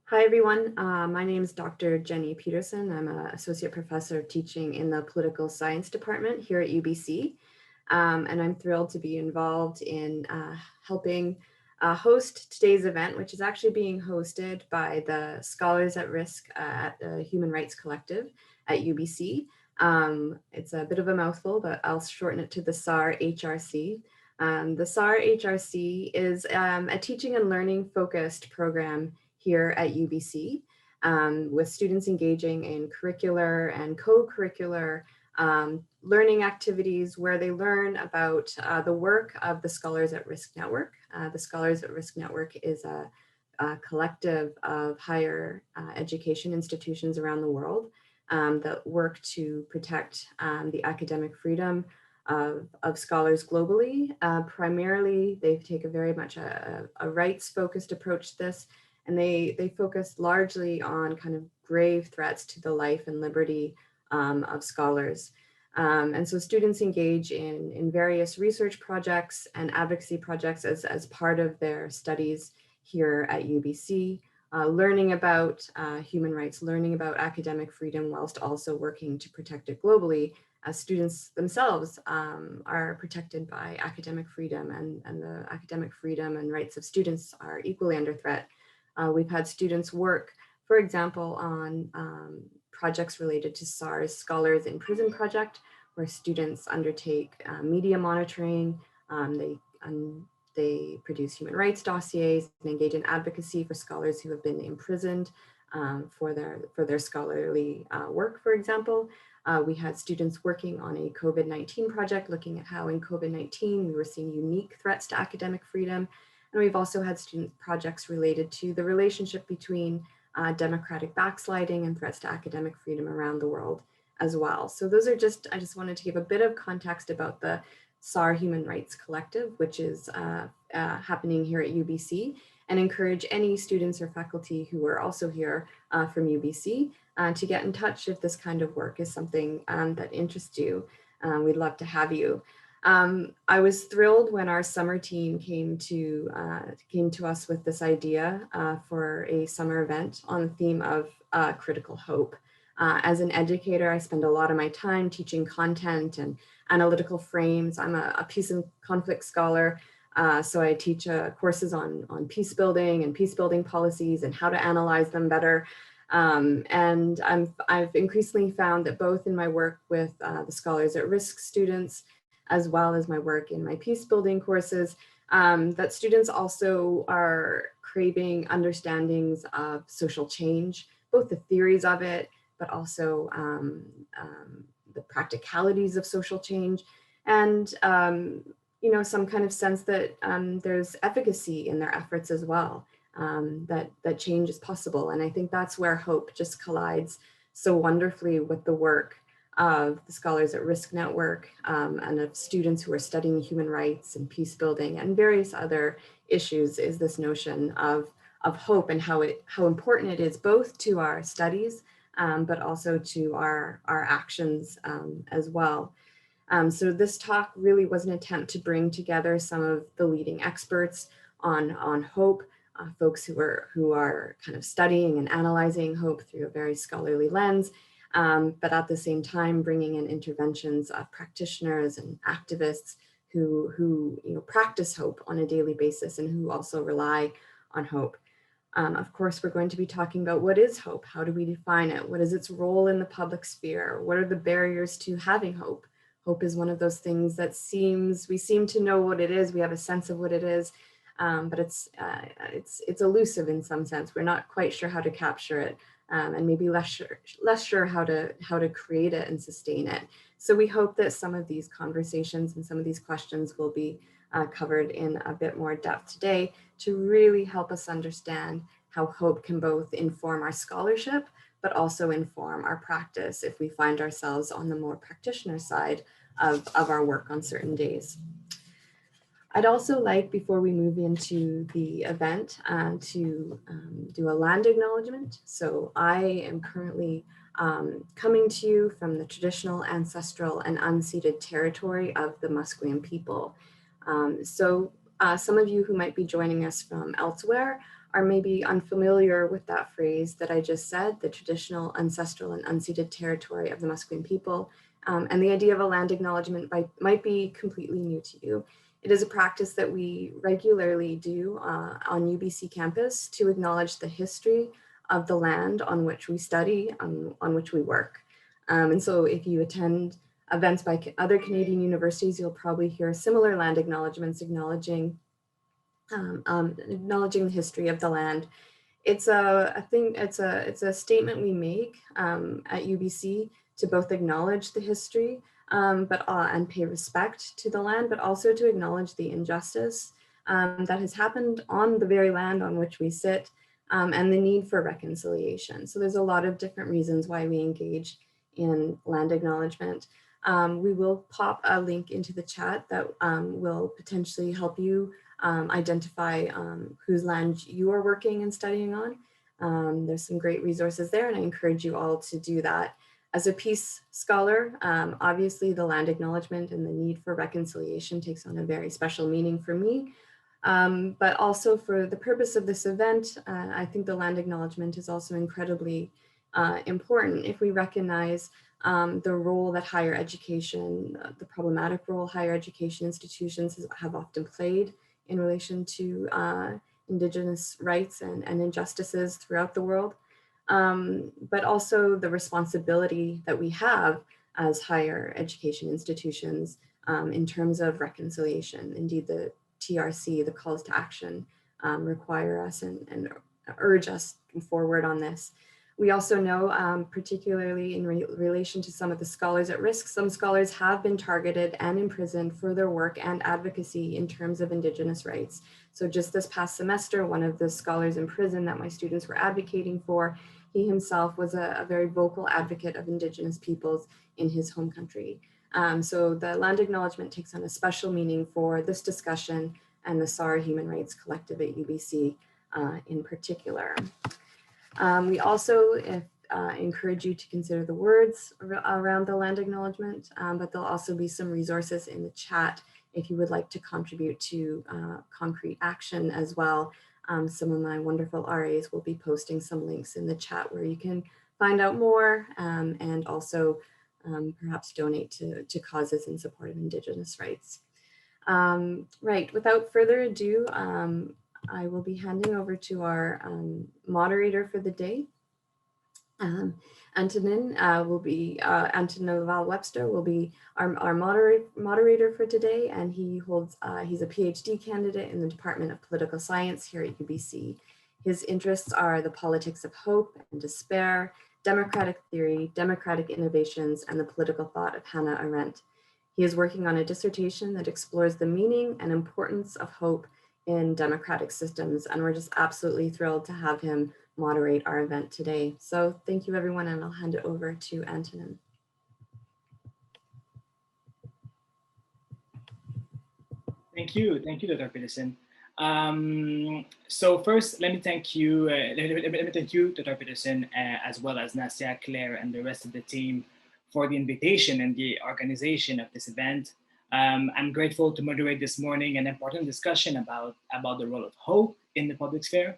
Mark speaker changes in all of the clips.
Speaker 1: Hi, everyone. My name is Dr. Jenny Peterson. I'm an associate professor teaching in the political science department here at UBC. And I'm thrilled to be involved in helping host today's event, which is actually being hosted by the Scholars at Risk at the Human Rights Collective at UBC. It's a bit of a mouthful, but I'll shorten it to the SAR HRC. The SAR HRC is a teaching and learning focused program here at UBC, with students engaging in curricular and co-curricular learning activities where they learn about the work of the Scholars at Risk Network. The Scholars at Risk Network is a collective of higher education institutions around the world that work to protect the academic freedom of scholars globally. Primarily, they take a very much a rights-focused approach to this, and they focus largely on kind of grave threats to the life and liberty of scholars. And so students engage in various research projects and advocacy projects as part of their studies here at UBC, learning about human rights, learning about academic freedom, whilst also working to protect it globally, as students themselves are protected by academic freedom, and the academic freedom and rights of students are equally under threat. We've had students work, for example, on projects related to SAR's Scholars in Prison project, where students undertake media monitoring. They produce human rights dossiers and engage in advocacy for scholars who have been imprisoned for their scholarly work, for example. We had students working on a COVID-19 project, looking at how in COVID-19 we were seeing unique threats to academic freedom. And we've also had student projects related to the relationship between democratic backsliding and threats to academic freedom around the world as well. So those are I just wanted to give a bit of context about the SAR Human Rights Collective, which is happening here at UBC, and encourage any students or faculty who are also here from UBC to get in touch if this kind of work is something that interests you. We'd love to have you. I was thrilled when our summer team came to us with this idea for a summer event on the theme of critical hope. As an educator, I spend a lot of my time teaching content and analytical frames. I'm a peace and conflict scholar, so I teach courses on peace building and peace building policies and how to analyze them better. And I've increasingly found that both in my work with the Scholars at Risk students, as well as my work in my peace building courses, that students also are craving understandings of social change, both the theories of it, but also the practicalities of social change, and some kind of sense that there's efficacy in their efforts as well, that change is possible. And I think that's where hope just collides so wonderfully with the work of the Scholars at Risk Network and of students who are studying human rights and peace building and various other issues, is this notion of hope and how important it is both to our studies, but also to our actions as well. So this talk really was an attempt to bring together some of the leading experts on hope, folks who are kind of studying and analyzing hope through a very scholarly lens, but at the same time bringing in interventions of practitioners and activists who practice hope on a daily basis and who also rely on hope. Of course, we're going to be talking about what is hope? How do we define it? What is its role in the public sphere? What are the barriers to having hope? Hope is one of those things that we seem to know what it is. We have a sense of what it is, but it's elusive in some sense. We're not quite sure how to capture it, and maybe less sure how to create it and sustain it. So we hope that some of these conversations and some of these questions will be covered in a bit more depth today to really help us understand how hope can both inform our scholarship, but also inform our practice if we find ourselves on the more practitioner side of our work on certain days. I'd also like, before we move into the event, to do a land acknowledgement. So I am currently coming to you from the traditional, ancestral, and unceded territory of the Musqueam people. Some of you who might be joining us from elsewhere are maybe unfamiliar with that phrase that I just said, the traditional, ancestral, and unceded territory of the Musqueam people, and the idea of a land acknowledgement might be completely new to you. It is a practice that we regularly do on UBC campus to acknowledge the history of the land on which we study, on which we work. And so if you attend events by other Canadian universities, you'll probably hear similar land acknowledgements acknowledging the history of the land. It's a statement we make at UBC to both acknowledge the history and pay respect to the land, but also to acknowledge the injustice that has happened on the very land on which we sit, and the need for reconciliation. So there's a lot of different reasons why we engage in land acknowledgement. We will pop a link into the chat that will potentially help you identify whose land you are working and studying on. There's some great resources there, and I encourage you all to do that. As a peace scholar, obviously the land acknowledgement and the need for reconciliation takes on a very special meaning for me. But also for the purpose of this event, I think the land acknowledgement is also incredibly important if we recognize the role that higher education, the problematic role higher education institutions have often played in relation to Indigenous rights and injustices throughout the world, but also the responsibility that we have as higher education institutions in terms of reconciliation. Indeed, the TRC, the calls to action, require us and urge us forward on this. We also know, particularly in relation to some of the scholars at risk, some scholars have been targeted and imprisoned for their work and advocacy in terms of Indigenous rights. So just this past semester, one of the scholars in prison that my students were advocating for, he himself was a very vocal advocate of Indigenous peoples in his home country. So the land acknowledgement takes on a special meaning for this discussion and the SAR Human Rights Collective at UBC in particular. We also encourage you to consider the words around the land acknowledgement, but there'll also be some resources in the chat if you would like to contribute to concrete action as well. Some of my wonderful RAs will be posting some links in the chat where you can find out more and also perhaps donate to causes in support of Indigenous rights. Right, without further ado, I will be handing over to our moderator for the day. Antonin Webster will be our moderator for today, and he's a PhD candidate in the Department of Political Science here at UBC. His interests are the politics of hope and despair, democratic theory, democratic innovations, and the political thought of Hannah Arendt. He is working on a dissertation that explores the meaning and importance of hope in democratic systems, and we're just absolutely thrilled to have him moderate our event today. So thank you everyone, and I'll hand it over to Antonin.
Speaker 2: Thank you, Dr. Peterson. So first, let me thank you, Dr. Peterson, as well as Nastia, Claire, and the rest of the team for the invitation and the organization of this event. I'm grateful to moderate this morning an important discussion about the role of hope in the public sphere.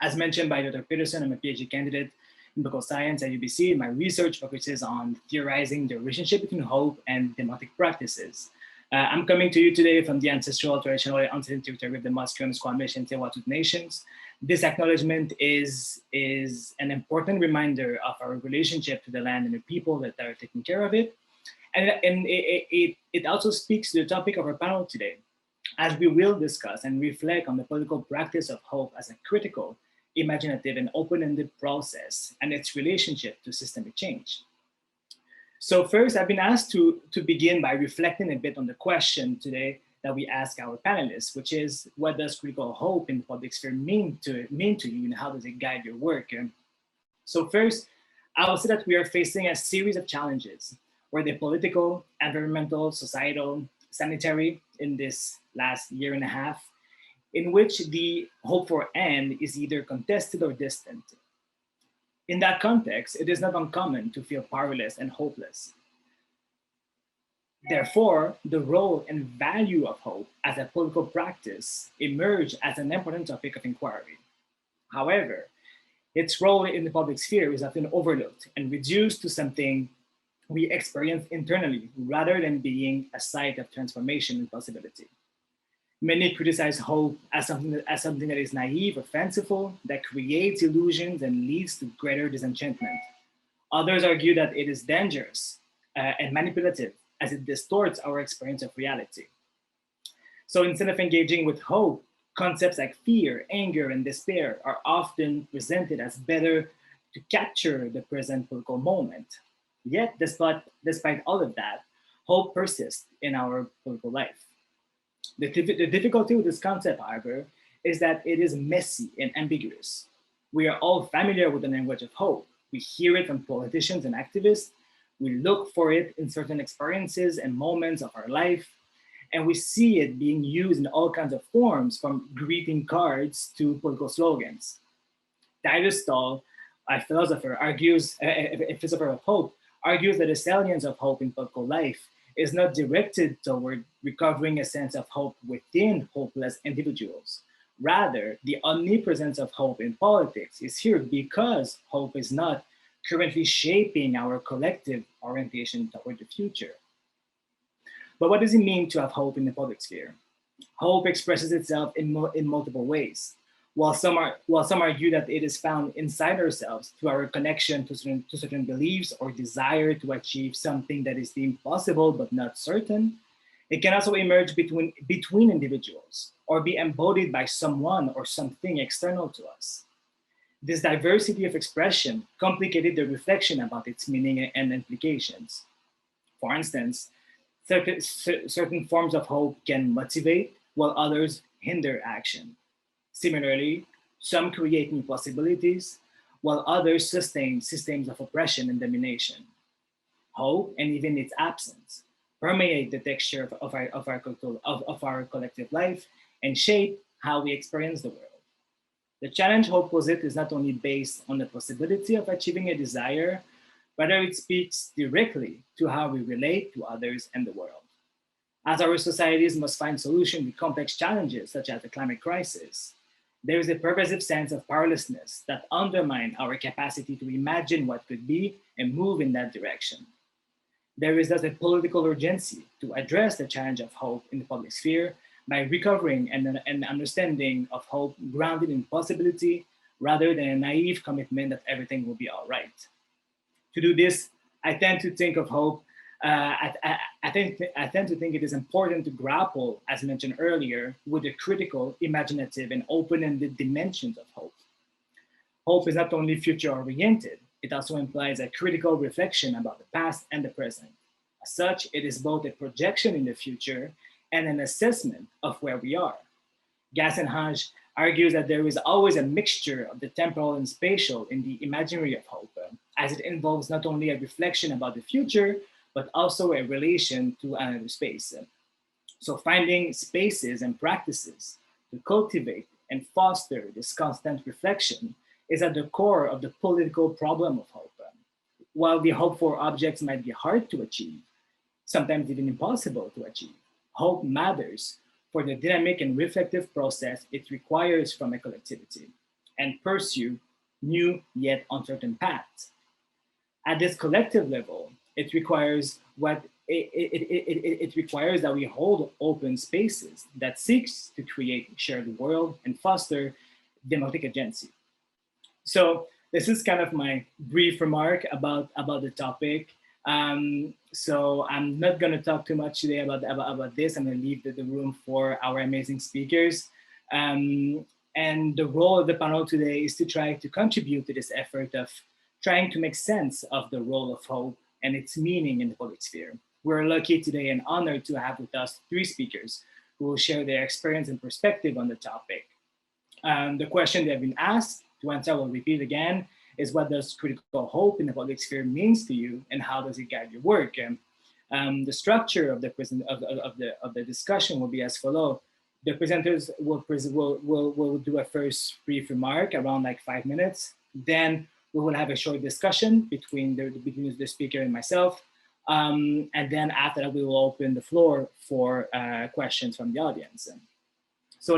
Speaker 2: As mentioned by Dr. Peterson, I'm a PhD candidate in political science at UBC. My research focuses on theorizing the relationship between hope and democratic practices. I'm coming to you today from the ancestral, traditional, unceded territory of the Musqueam, Squamish, and Tsleil-Waututh nations. This acknowledgement is an important reminder of our relationship to the land and the people that are taking care of it. And it also speaks to the topic of our panel today, as we will discuss and reflect on the political practice of hope as a critical, imaginative, and open-ended process and its relationship to systemic change. So first, I've been asked to begin by reflecting a bit on the question today that we ask our panelists, which is, what does critical hope in the public sphere mean to you, and how does it guide your work? So first, I will say that we are facing a series of challenges, where the political, environmental, societal, sanitary in this last year and a half, in which the hope for end is either contested or distant. In that context, it is not uncommon to feel powerless and hopeless. Therefore, the role and value of hope as a political practice emerge as an important topic of inquiry. However, its role in the public sphere is often overlooked and reduced to something we experience internally rather than being a site of transformation and possibility. Many criticize hope as something that is naive or fanciful, that creates illusions and leads to greater disenchantment. Others argue that it is dangerous and manipulative as it distorts our experience of reality. So instead of engaging with hope, concepts like fear, anger, and despair are often presented as better to capture the present political moment. Yet, despite all of that, hope persists in our political life. The difficulty with this concept, however, is that it is messy and ambiguous. We are all familiar with the language of hope. We hear it from politicians and activists. We look for it in certain experiences and moments of our life. And we see it being used in all kinds of forms, from greeting cards to political slogans. Titus Stahl, a philosopher, a philosopher of hope, argues that the salience of hope in political life is not directed toward recovering a sense of hope within hopeless individuals. Rather, the omnipresence of hope in politics is here because hope is not currently shaping our collective orientation toward the future. But what does it mean to have hope in the public sphere? Hope expresses itself in multiple ways. While some argue that it is found inside ourselves through our connection to certain beliefs or desire to achieve something that is deemed possible but not certain, it can also emerge between individuals or be embodied by someone or something external to us. This diversity of expression complicated the reflection about its meaning and implications. For instance, certain forms of hope can motivate while others hinder action. Similarly, some create new possibilities, while others sustain systems of oppression and domination. Hope, and even its absence, permeate the texture of our collective life and shape how we experience the world. The challenge hope posits is not only based on the possibility of achieving a desire, rather it speaks directly to how we relate to others and the world. As our societies must find solutions to complex challenges such as the climate crisis, there is a pervasive sense of powerlessness that undermines our capacity to imagine what could be and move in that direction. There is thus a political urgency to address the challenge of hope in the public sphere by recovering an understanding of hope grounded in possibility rather than a naive commitment that everything will be all right. To do this, I tend to think of hope. I tend to think it is important to grapple, as mentioned earlier, with the critical, imaginative, and open-ended dimensions of hope. Hope is not only future-oriented, it also implies a critical reflection about the past and the present. As such, it is both a projection in the future and an assessment of where we are. Gassenhage argues that there is always a mixture of the temporal and spatial in the imaginary of hope, as it involves not only a reflection about the future, but also a relation to another space. So finding spaces and practices to cultivate and foster this constant reflection is at the core of the political problem of hope. While the hope for objects might be hard to achieve, sometimes even impossible to achieve, hope matters for the dynamic and reflective process it requires from a collectivity and pursue new yet uncertain paths. At this collective level, it requires it requires that we hold open spaces that seeks to create shared world and foster democratic agency. So this is kind of my brief remark about the topic. So I'm not going to talk too much today about this. I'm going to leave the room for our amazing speakers. And the role of the panel today is to try to contribute to this effort of trying to make sense of the role of hope and its meaning in the public sphere. We're lucky today and honored to have with us 3 speakers who will share their experience and perspective on the topic. The question they've been asked, to answer, I will repeat again, is what does critical hope in the public sphere means to you and how does it guide your work? The structure of the discussion will be as follows. The presenters will do a first brief remark around like 5 minutes. Then we will have a short discussion between the speaker and myself. And then after that, we will open the floor for questions from the audience. So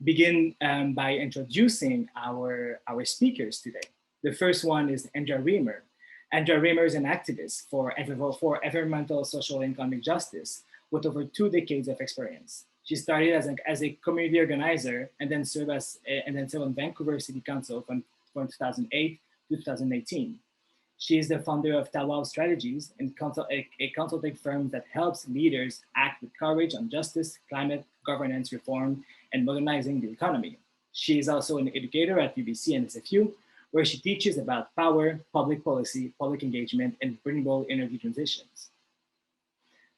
Speaker 2: begin by introducing our speakers today. The first one is Andrea Reimer. Andrea Reimer is an activist for environmental, social, and economic justice with over 2 decades of experience. She started as a community organizer and then served on Vancouver City Council from 2008 to 2018. She is the founder of Tawau Strategies, a consulting firm that helps leaders act with courage on justice, climate, governance reform, and modernizing the economy. She is also an educator at UBC and SFU, where she teaches about power, public policy, public engagement, and renewable energy transitions.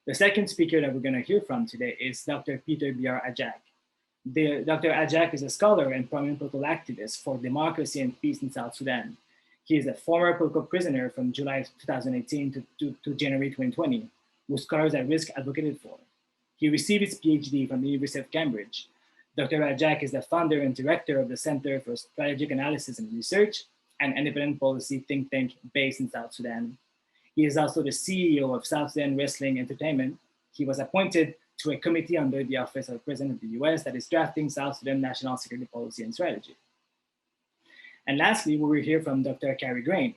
Speaker 2: The second speaker that we're going to hear from today is Dr. Biar Ajak. Dr. Ajak is a scholar and prominent political activist for democracy and peace in South Sudan. He is a former political prisoner from July 2018 to January 2020, whose Scholars at Risk advocated for. He received his PhD from the University of Cambridge. Dr. Ajak is the founder and director of the Center for Strategic Analysis and Research, an independent policy think tank based in South Sudan. He is also the CEO of South Sudan Wrestling Entertainment. He was appointed to a committee under the Office of the President of the US that is drafting South Sudan national security policy and strategy. And lastly, we will hear from Dr. Kari Grain.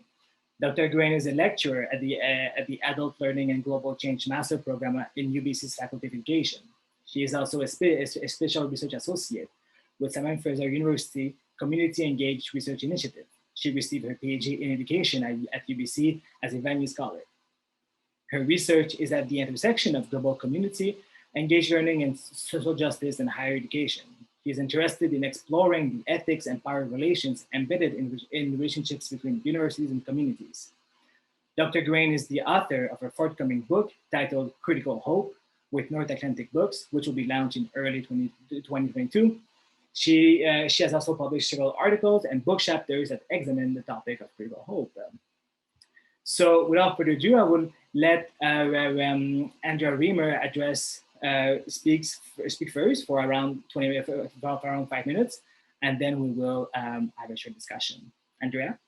Speaker 2: Dr. Grain is a lecturer at the Adult Learning and Global Change Master Program in UBC's Faculty of Education. She is also a special research associate with Simon Fraser University Community Engaged Research Initiative. She received her PhD in education at UBC as a Venue Scholar. Her research is at the intersection of global community, engaged learning, and social justice and higher education. He is interested in exploring the ethics and power relations embedded in relationships between universities and communities. Dr. Grain is the author of a forthcoming book titled Critical Hope with North Atlantic Books, which will be launched in early 2022. She has also published several articles and book chapters that examine the topic of critical hope. So without further ado, I will let Andrea Reimer speak first for around 5 minutes, and then we will have a short discussion. Andrea?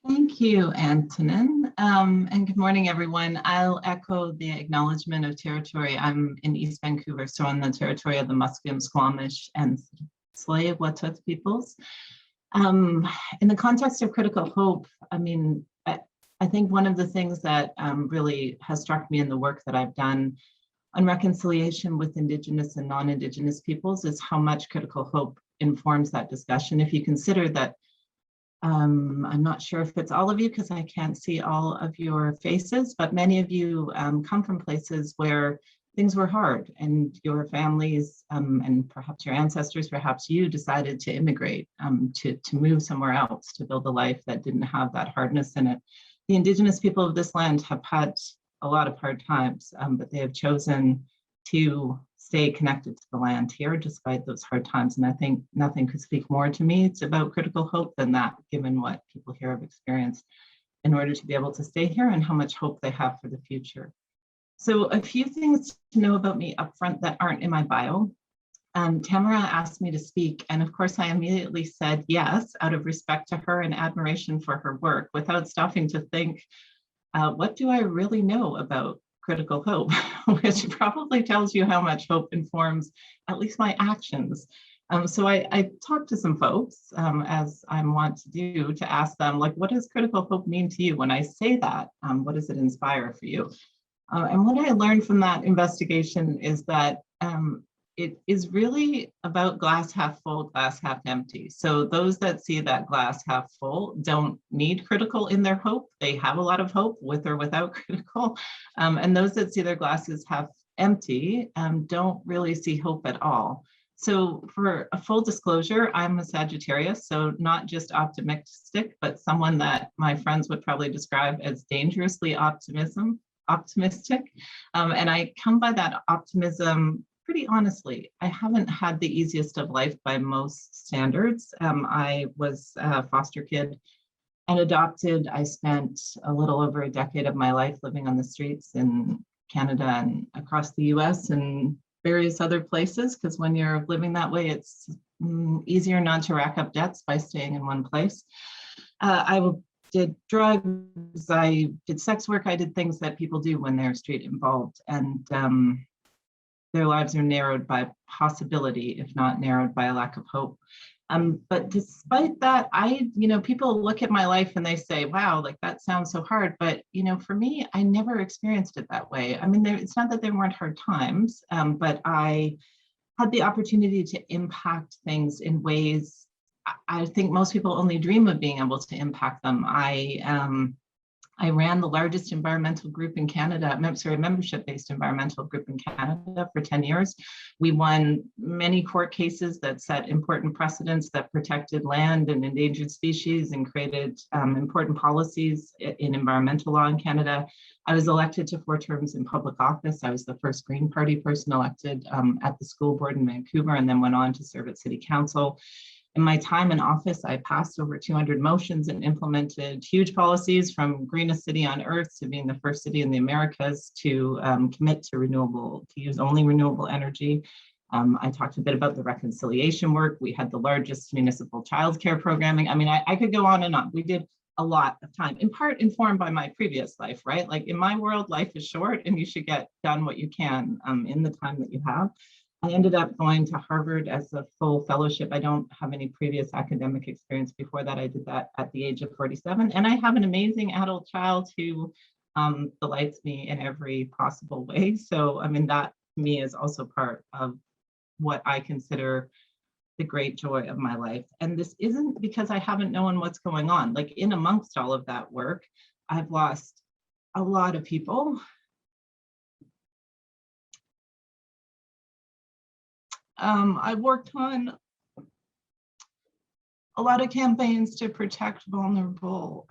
Speaker 3: Thank you, Antonin, and good morning, everyone. I'll echo the acknowledgement of territory. I'm in East Vancouver, so on the territory of the Musqueam, Squamish, and Tsleil-Waututh peoples. In the context of critical hope, I mean, I think one of the things that really has struck me in the work that I've done on reconciliation with Indigenous and non-Indigenous peoples is how much critical hope informs that discussion. If you consider that, I'm not sure if it's all of you because I can't see all of your faces, but many of you come from places where things were hard and your families and perhaps your ancestors, perhaps you decided to immigrate, to move somewhere else, to build a life that didn't have that hardness in it. The Indigenous people of this land have had a lot of hard times, but they have chosen to stay connected to the land here despite those hard times. And I think nothing could speak more to me about critical hope than that, given what people here have experienced in order to be able to stay here and how much hope they have for the future. So a few things to know about me up front that aren't in my bio. Tamara asked me to speak, and of course I immediately said yes, out of respect to her and admiration for her work, without stopping to think, what do I really know about critical hope, which probably tells you how much hope informs at least my actions. So I talked to some folks, as I want to do, to ask them, like, what does critical hope mean to you? When I say that, what does it inspire for you? And what I learned from that investigation is that it is really about glass half full, glass half empty. So those that see that glass half full don't need critical in their hope. They have a lot of hope with or without critical. And those that see their glasses half empty don't really see hope at all. So for a full disclosure, I'm a Sagittarius, so not just optimistic, but someone that my friends would probably describe as dangerously optimistic. And I come by that optimism pretty honestly. I haven't had the easiest of life by most standards. I was a foster kid and adopted. I spent a little over a decade of my life living on the streets in Canada and across the US and various other places, because when you're living that way, it's easier not to rack up debts by staying in one place. I did drugs, I did sex work, I did things that people do when they're street involved. And their lives are narrowed by possibility, if not narrowed by a lack of hope. But despite that, people look at my life and they say, wow, like that sounds so hard. But, for me, I never experienced it that way. I mean, it's not that there weren't hard times, but I had the opportunity to impact things in ways I think most people only dream of being able to impact them. I ran the largest environmental group in Canada, membership-based environmental group in Canada for 10 years. We won many court cases that set important precedents that protected land and endangered species and created important policies in environmental law in Canada. I was elected to 4 terms in public office. I was the first Green Party person elected at the school board in Vancouver, and then went on to serve at City Council. In my time in office, I passed over 200 motions and implemented huge policies, from greenest city on earth to being the first city in the Americas to commit to use only renewable energy. I talked a bit about the reconciliation work. We had the largest municipal childcare programming. I mean, I could go on and on. We did a lot of time, in part informed by my previous life, right? Like in my world, life is short and you should get done what you can in the time that you have. I ended up going to Harvard as a full fellowship. I don't have any previous academic experience before that. I did that at the age of 47. And I have an amazing adult child who delights me in every possible way. So, I mean, that to me is also part of what I consider the great joy of my life. And this isn't because I haven't known what's going on. Like in amongst all of that work, I've lost a lot of people. I've worked on a lot of campaigns to protect vulnerable,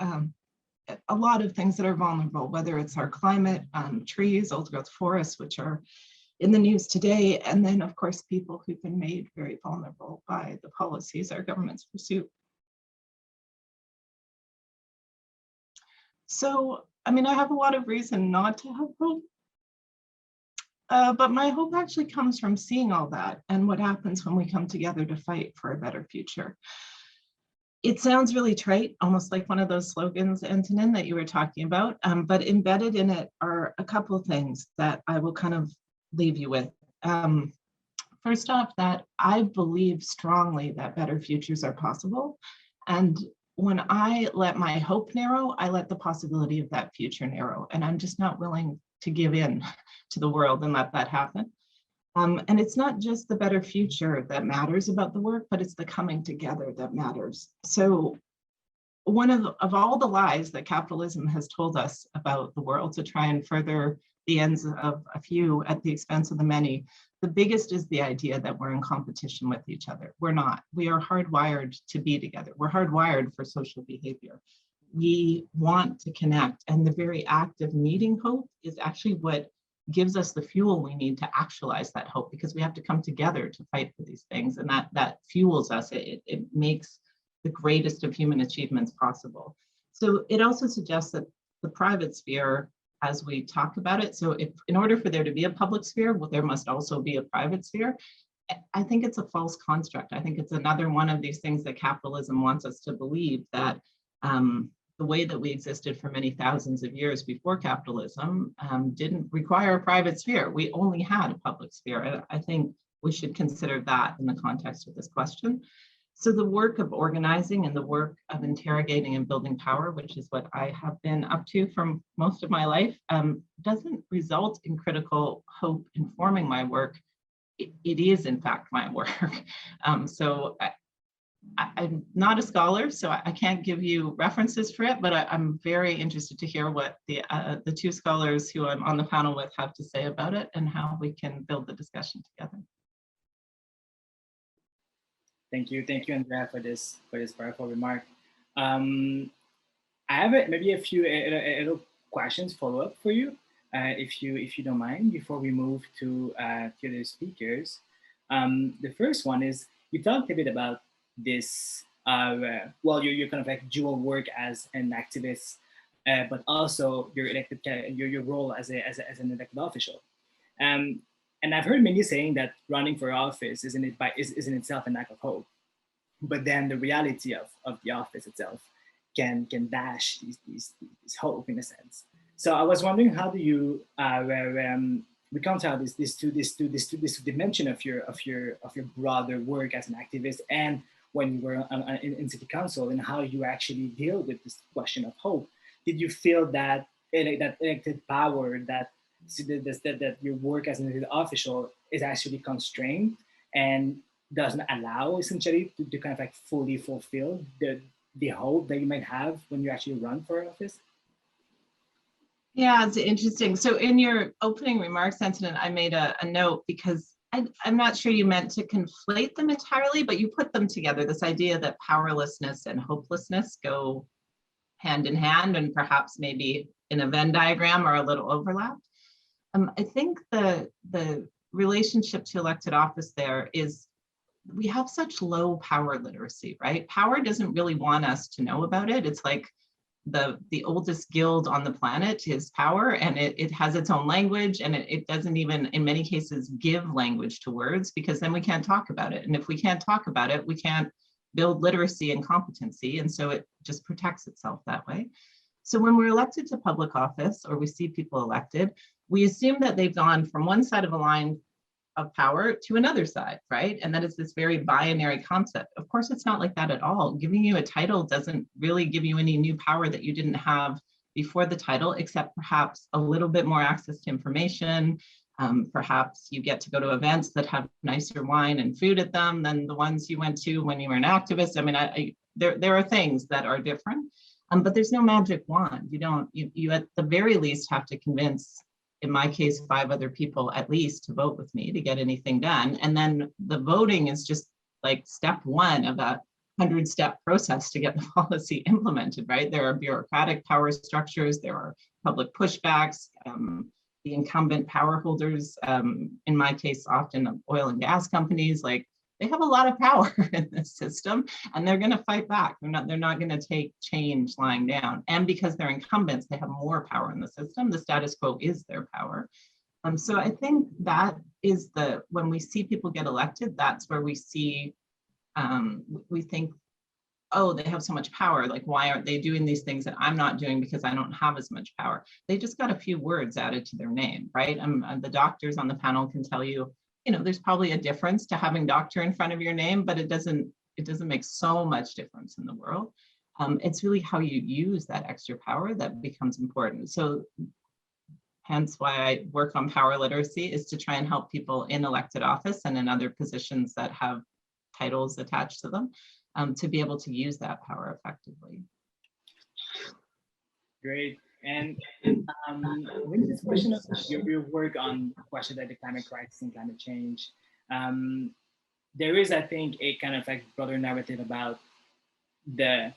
Speaker 3: a lot of things that are vulnerable, whether it's our climate, trees, old growth forests, which are in the news today, and then of course people who've been made very vulnerable by the policies our governments pursue. So, I mean, I have a lot of reason not to have hope. But my hope actually comes from seeing all that and what happens when we come together to fight for a better future. It sounds really trite, almost like one of those slogans, Antonin, that you were talking about, but embedded in it are a couple of things that I will kind of leave you with. First off, that I believe strongly that better futures are possible. And when I let my hope narrow, I let the possibility of that future narrow. And I'm just not willing to give in to the world and let that happen. And it's not just the better future that matters about the work, but it's the coming together that matters. So one of all the lies that capitalism has told us about the world to try and further the ends of a few at the expense of the many, the biggest is the idea that we're in competition with each other. We're not. We are hardwired to be together. We're hardwired for social behavior. We want to connect, and the very act of needing hope is actually what gives us the fuel we need to actualize that hope, because we have to come together to fight for these things, and that fuels us. It makes the greatest of human achievements possible. So it also suggests that the private sphere, as we talk about it, so if in order for there to be a public sphere, well, there must also be a private sphere. I think it's a false construct. I think it's another one of these things that capitalism wants us to believe, that the way that we existed for many thousands of years before capitalism didn't require a private sphere. We only had a public sphere. I think we should consider that in the context of this question. So the work of organizing and the work of interrogating and building power, which is what I have been up to for most of my life, doesn't result in critical hope informing my work. It is, in fact, my work. So I'm not a scholar, so I can't give you references for it, but I'm very interested to hear what the two scholars who I'm on the panel with have to say about it and how we can build the discussion together.
Speaker 2: Thank you, Andrea, for this powerful remark. I have maybe a few little questions follow up for you, if you don't mind, before we move to the other speakers. The first one is, you talked a bit about this, well, your kind of like dual work as an activist, but also your elected, your role as an elected official. And I've heard many saying that running for office is in itself an act of hope, but then the reality of the office itself can dash this hope in a sense. So I was wondering, how do you reconcile this dimension of your broader work as an activist, and when you were in city council, and how you actually deal with this question of hope. Did you feel that that elected power, that your work as an elected official is actually constrained and doesn't allow essentially to kind of like fully fulfill the hope that you might have when you actually run for office?
Speaker 3: Yeah, it's interesting. So in your opening remarks, Antonin, I made a note because I'm not sure you meant to conflate them entirely, but you put them together, this idea that powerlessness and hopelessness go hand in hand, and perhaps maybe in a Venn diagram or a little overlap. I think the relationship to elected office there is, we have such low power literacy, right? Power doesn't really want us to know about it. It's like the oldest guild on the planet is power, and it has its own language, and it doesn't even in many cases give language to words, because then we can't talk about it. And if we can't talk about it, we can't build literacy and competency. And so it just protects itself that way. So when we're elected to public office, or we see people elected, we assume that they've gone from one side of a line of power to another side, right? And that is this very binary concept. Of course, it's not like that at all. Giving you a title doesn't really give you any new power that you didn't have before the title, except perhaps a little bit more access to information. Perhaps you get to go to events that have nicer wine and food at them than the ones you went to when you were an activist. I mean, there are things that are different, but there's no magic wand. You at the very least have to convince, in my case, 5 other people at least to vote with me to get anything done. And then the voting is just like step 1 of a 100-step process to get the policy implemented, right? There are bureaucratic power structures, there are public pushbacks, the incumbent power holders, in my case, often oil and gas companies, like they have a lot of power in this system, and they're going to fight back. They're not going to take change lying down. And because they're incumbents, they have more power in the system. The status quo is their power. So I think that is when we see people get elected, that's where we see, we think, oh, they have so much power. Like, why aren't they doing these things that I'm not doing because I don't have as much power? They just got a few words added to their name, right? The doctors on the panel can tell you, there's probably a difference to having doctor in front of your name, but it doesn't make so much difference in the world. It's really how you use that extra power that becomes important. So hence why I work on power literacy, is to try and help people in elected office and in other positions that have titles attached to them, to be able to use that power effectively.
Speaker 2: Great. And with this question of your work on questions like the climate crisis and climate change, there is, I think, a kind of like broader narrative about the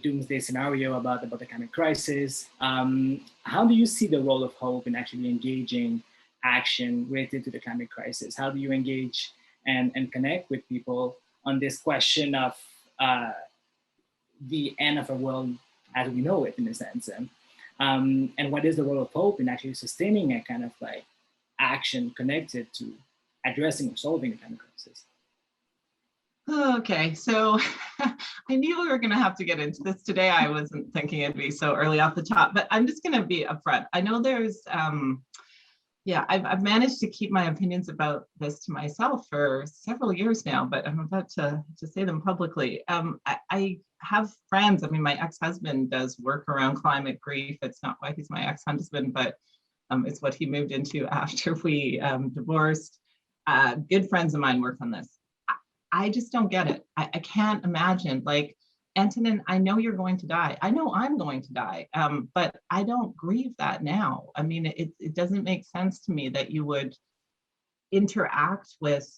Speaker 2: doomsday scenario about the climate crisis. How do you see the role of hope in actually engaging action related to the climate crisis? How do you engage and connect with people on this question of the end of a world as we know it, in a sense? And what is the role of hope in actually sustaining a kind of like action connected to addressing or solving the climate crisis?
Speaker 3: Okay, so I knew we were going to have to get into this today. I wasn't thinking it'd be so early off the top, but I'm just going to be upfront. I know there's, I've managed to keep my opinions about this to myself for several years now, but I'm about to say them publicly. I have friends. I mean, my ex-husband does work around climate grief. It's not why he's my ex-husband, but it's what he moved into after we divorced. Good friends of mine work on this. I just don't get it. I can't imagine, like, Antonin, I know you're going to die. I know I'm going to die, but I don't grieve that now. I mean, it doesn't make sense to me that you would interact with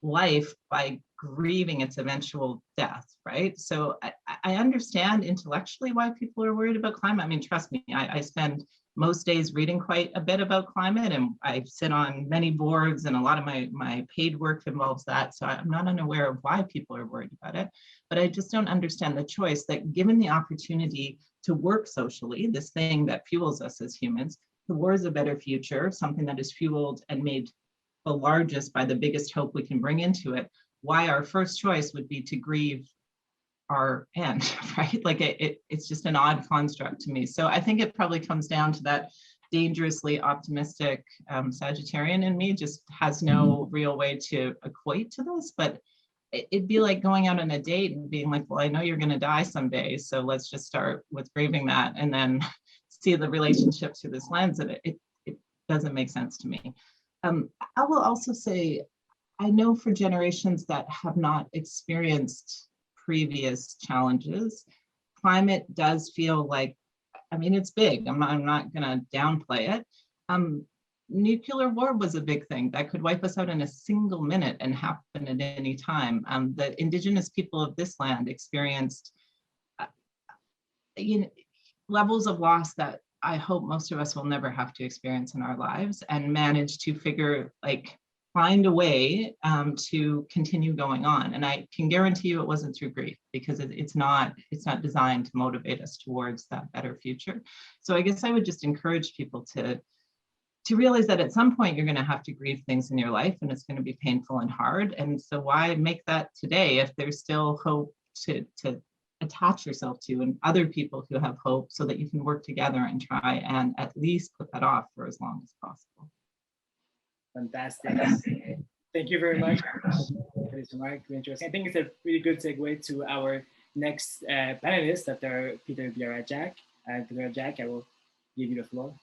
Speaker 3: life by grieving its eventual death, right? So I understand intellectually why people are worried about climate. I mean, trust me, I spend most days reading quite a bit about climate, and I sit on many boards, and a lot of my paid work involves that. So I'm not unaware of why people are worried about it, but I just don't understand the choice that, given the opportunity to work socially, this thing that fuels us as humans, towards a better future, something that is fueled and made the largest by the biggest hope we can bring into it, why our first choice would be to grieve our end, right? Like it's just an odd construct to me. So I think it probably comes down to that dangerously optimistic Sagittarian in me just has no real way to equate to this, but it'd be like going out on a date and being like, well, I know you're going to die someday, so let's just start with grieving that and then see the relationship through this lens. And it doesn't make sense to me. I will also say, I know for generations that have not experienced previous challenges, climate does feel like, I mean, it's big. I'm not going to downplay it. Nuclear war was a big thing that could wipe us out in a single minute and happen at any time. The indigenous people of this land experienced levels of loss that I hope most of us will never have to experience in our lives, and managed to find a way to continue going on. And I can guarantee you it wasn't through grief, because it's not designed to motivate us towards that better future. So I guess I would just encourage people to realize that at some point you're going to have to grieve things in your life, and it's going to be painful and hard. And so why make that today if there's still hope to attach yourself to, and other people who have hope, so that you can work together and try and at least put that off for as long as possible.
Speaker 2: Fantastic. Thank you very much for this remark. Interesting. I think it's a really good segue to our next panelist, Dr. Biar Ajak. Dr. Ajak, I will give you the floor.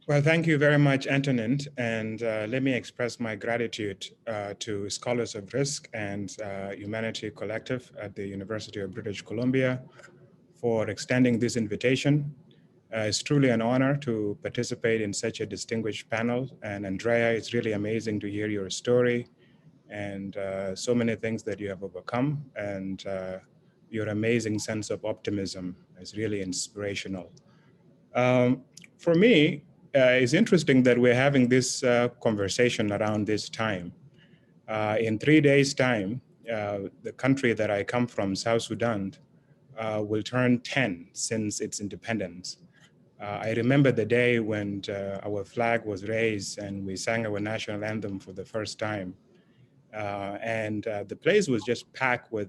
Speaker 4: Well, thank you very much, Antonin, and let me express my gratitude to Scholars of Risk and Humanity Collective at the University of British Columbia for extending this invitation. It's truly an honor to participate in such a distinguished panel. And Andrea, it's really amazing to hear your story and so many things that you have overcome, and your amazing sense of optimism is really inspirational. For me, it's interesting that we're having this conversation around this time. In 3 days' time, the country that I come from, South Sudan, will turn 10 since its independence. I remember the day when our flag was raised and we sang our national anthem for the first time. The place was just packed with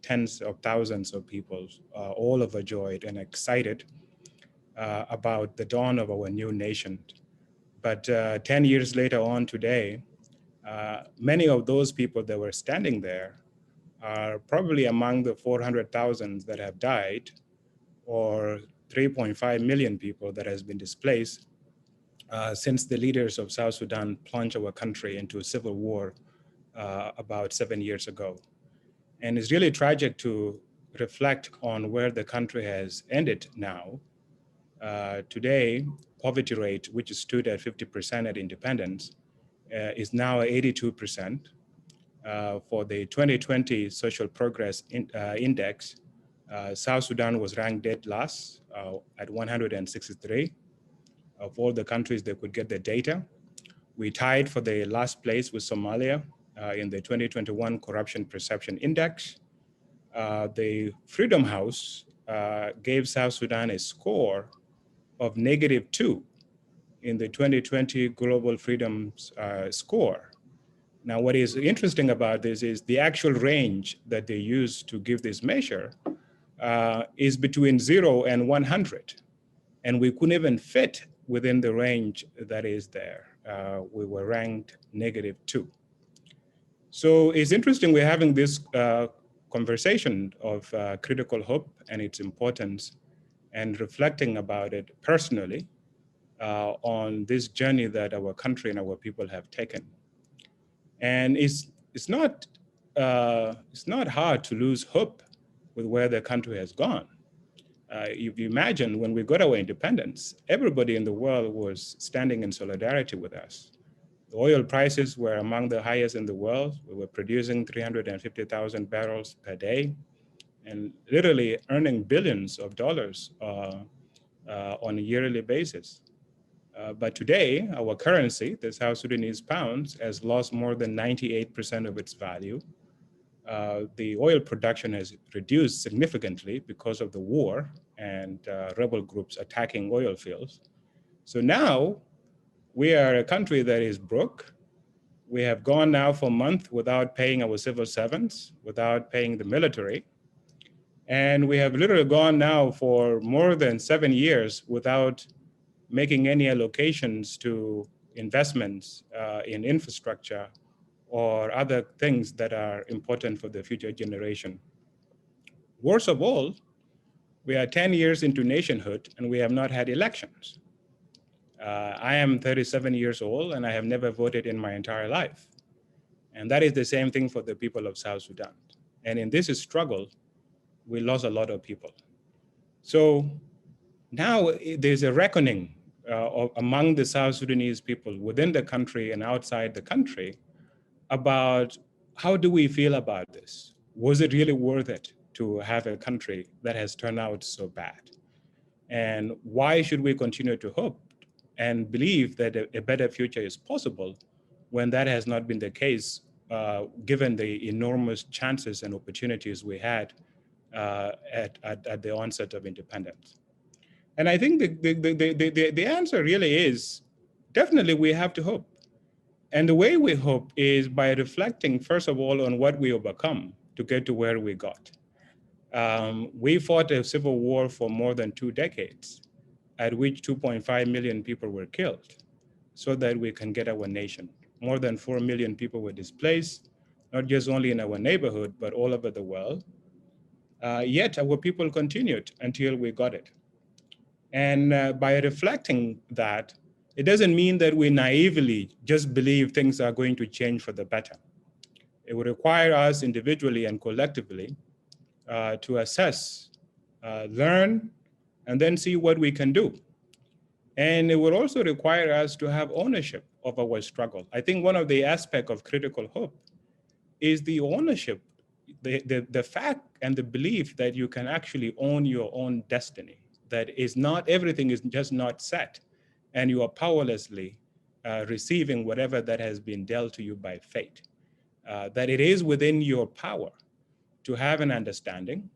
Speaker 4: tens of thousands of people, all overjoyed and excited about the dawn of our new nation. But 10 years later on today, many of those people that were standing there are probably among the 400,000 that have died, or 3.5 million people that has been displaced since the leaders of South Sudan plunged our country into a civil war about 7 years ago. And it's really tragic to reflect on where the country has ended now. Today, poverty rate, which stood at 50% at independence, is now 82%. For the 2020 Social Progress Index, South Sudan was ranked dead last at 163 of all the countries that could get the data. We tied for the last place with Somalia in the 2021 Corruption Perception Index. The Freedom House gave South Sudan a score of -2 in the 2020 Global Freedoms score. Now, what is interesting about this is the actual range that they use to give this measure is between 0 and 100. And we couldn't even fit within the range that is there. We were ranked -2. So it's interesting we're having this conversation of critical hope and its importance, and reflecting about it personally on this journey that our country and our people have taken. And it's not hard to lose hope with where the country has gone. If you imagine when we got our independence, everybody in the world was standing in solidarity with us. The oil prices were among the highest in the world. We were producing 350,000 barrels per day and literally earning billions of dollars on a yearly basis. But today, our currency, the South Sudanese pounds, has lost more than 98% of its value. The oil production has reduced significantly because of the war and rebel groups attacking oil fields. So now we are a country that is broke. We have gone now for a month without paying our civil servants, without paying the military. And we have literally gone now for more than 7 years without making any allocations to investments in infrastructure or other things that are important for the future generation. Worst of all, we are 10 years into nationhood and we have not had elections. I am 37 years old and I have never voted in my entire life. And that is the same thing for the people of South Sudan. And in this struggle, we lost a lot of people. So now there's a reckoning among the South Sudanese people within the country and outside the country about how do we feel about this? Was it really worth it to have a country that has turned out so bad? And why should we continue to hope and believe that a better future is possible when that has not been the case, given the enormous chances and opportunities we had at the onset of independence? And I think the answer really is, definitely we have to hope. And the way we hope is by reflecting, first of all, on what we overcome to get to where we got. We fought a civil war for more than 2 decades, at which 2.5 million people were killed so that we can get our nation. More than 4 million people were displaced, not just only in our neighborhood, but all over the world. Yet our people continued until we got it. And by reflecting that, it doesn't mean that we naively just believe things are going to change for the better. It would require us individually and collectively to assess, learn, and then see what we can do. And it would also require us to have ownership of our struggle. I think one of the aspects of critical hope is the ownership, the fact and the belief that you can actually own your own destiny, that is not, everything is just not set, and you are powerlessly receiving whatever that has been dealt to you by fate. That it is within your power to have an understanding,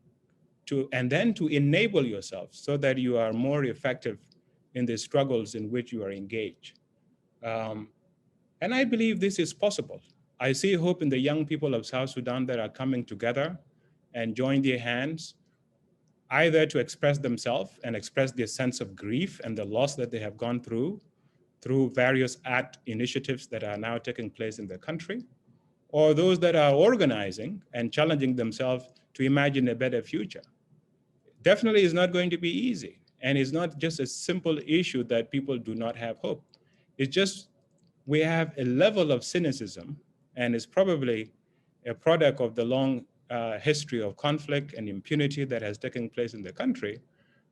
Speaker 4: and then to enable yourself so that you are more effective in the struggles in which you are engaged. And I believe this is possible. I see hope in the young people of South Sudan that are coming together and join their hands, either to express themselves and express their sense of grief and the loss that they have gone through various art initiatives that are now taking place in the country, or those that are organizing and challenging themselves to imagine a better future. Definitely is not going to be easy. And it's not just a simple issue that people do not have hope. It's just, we have a level of cynicism, and it's probably a product of the long history of conflict and impunity that has taken place in the country,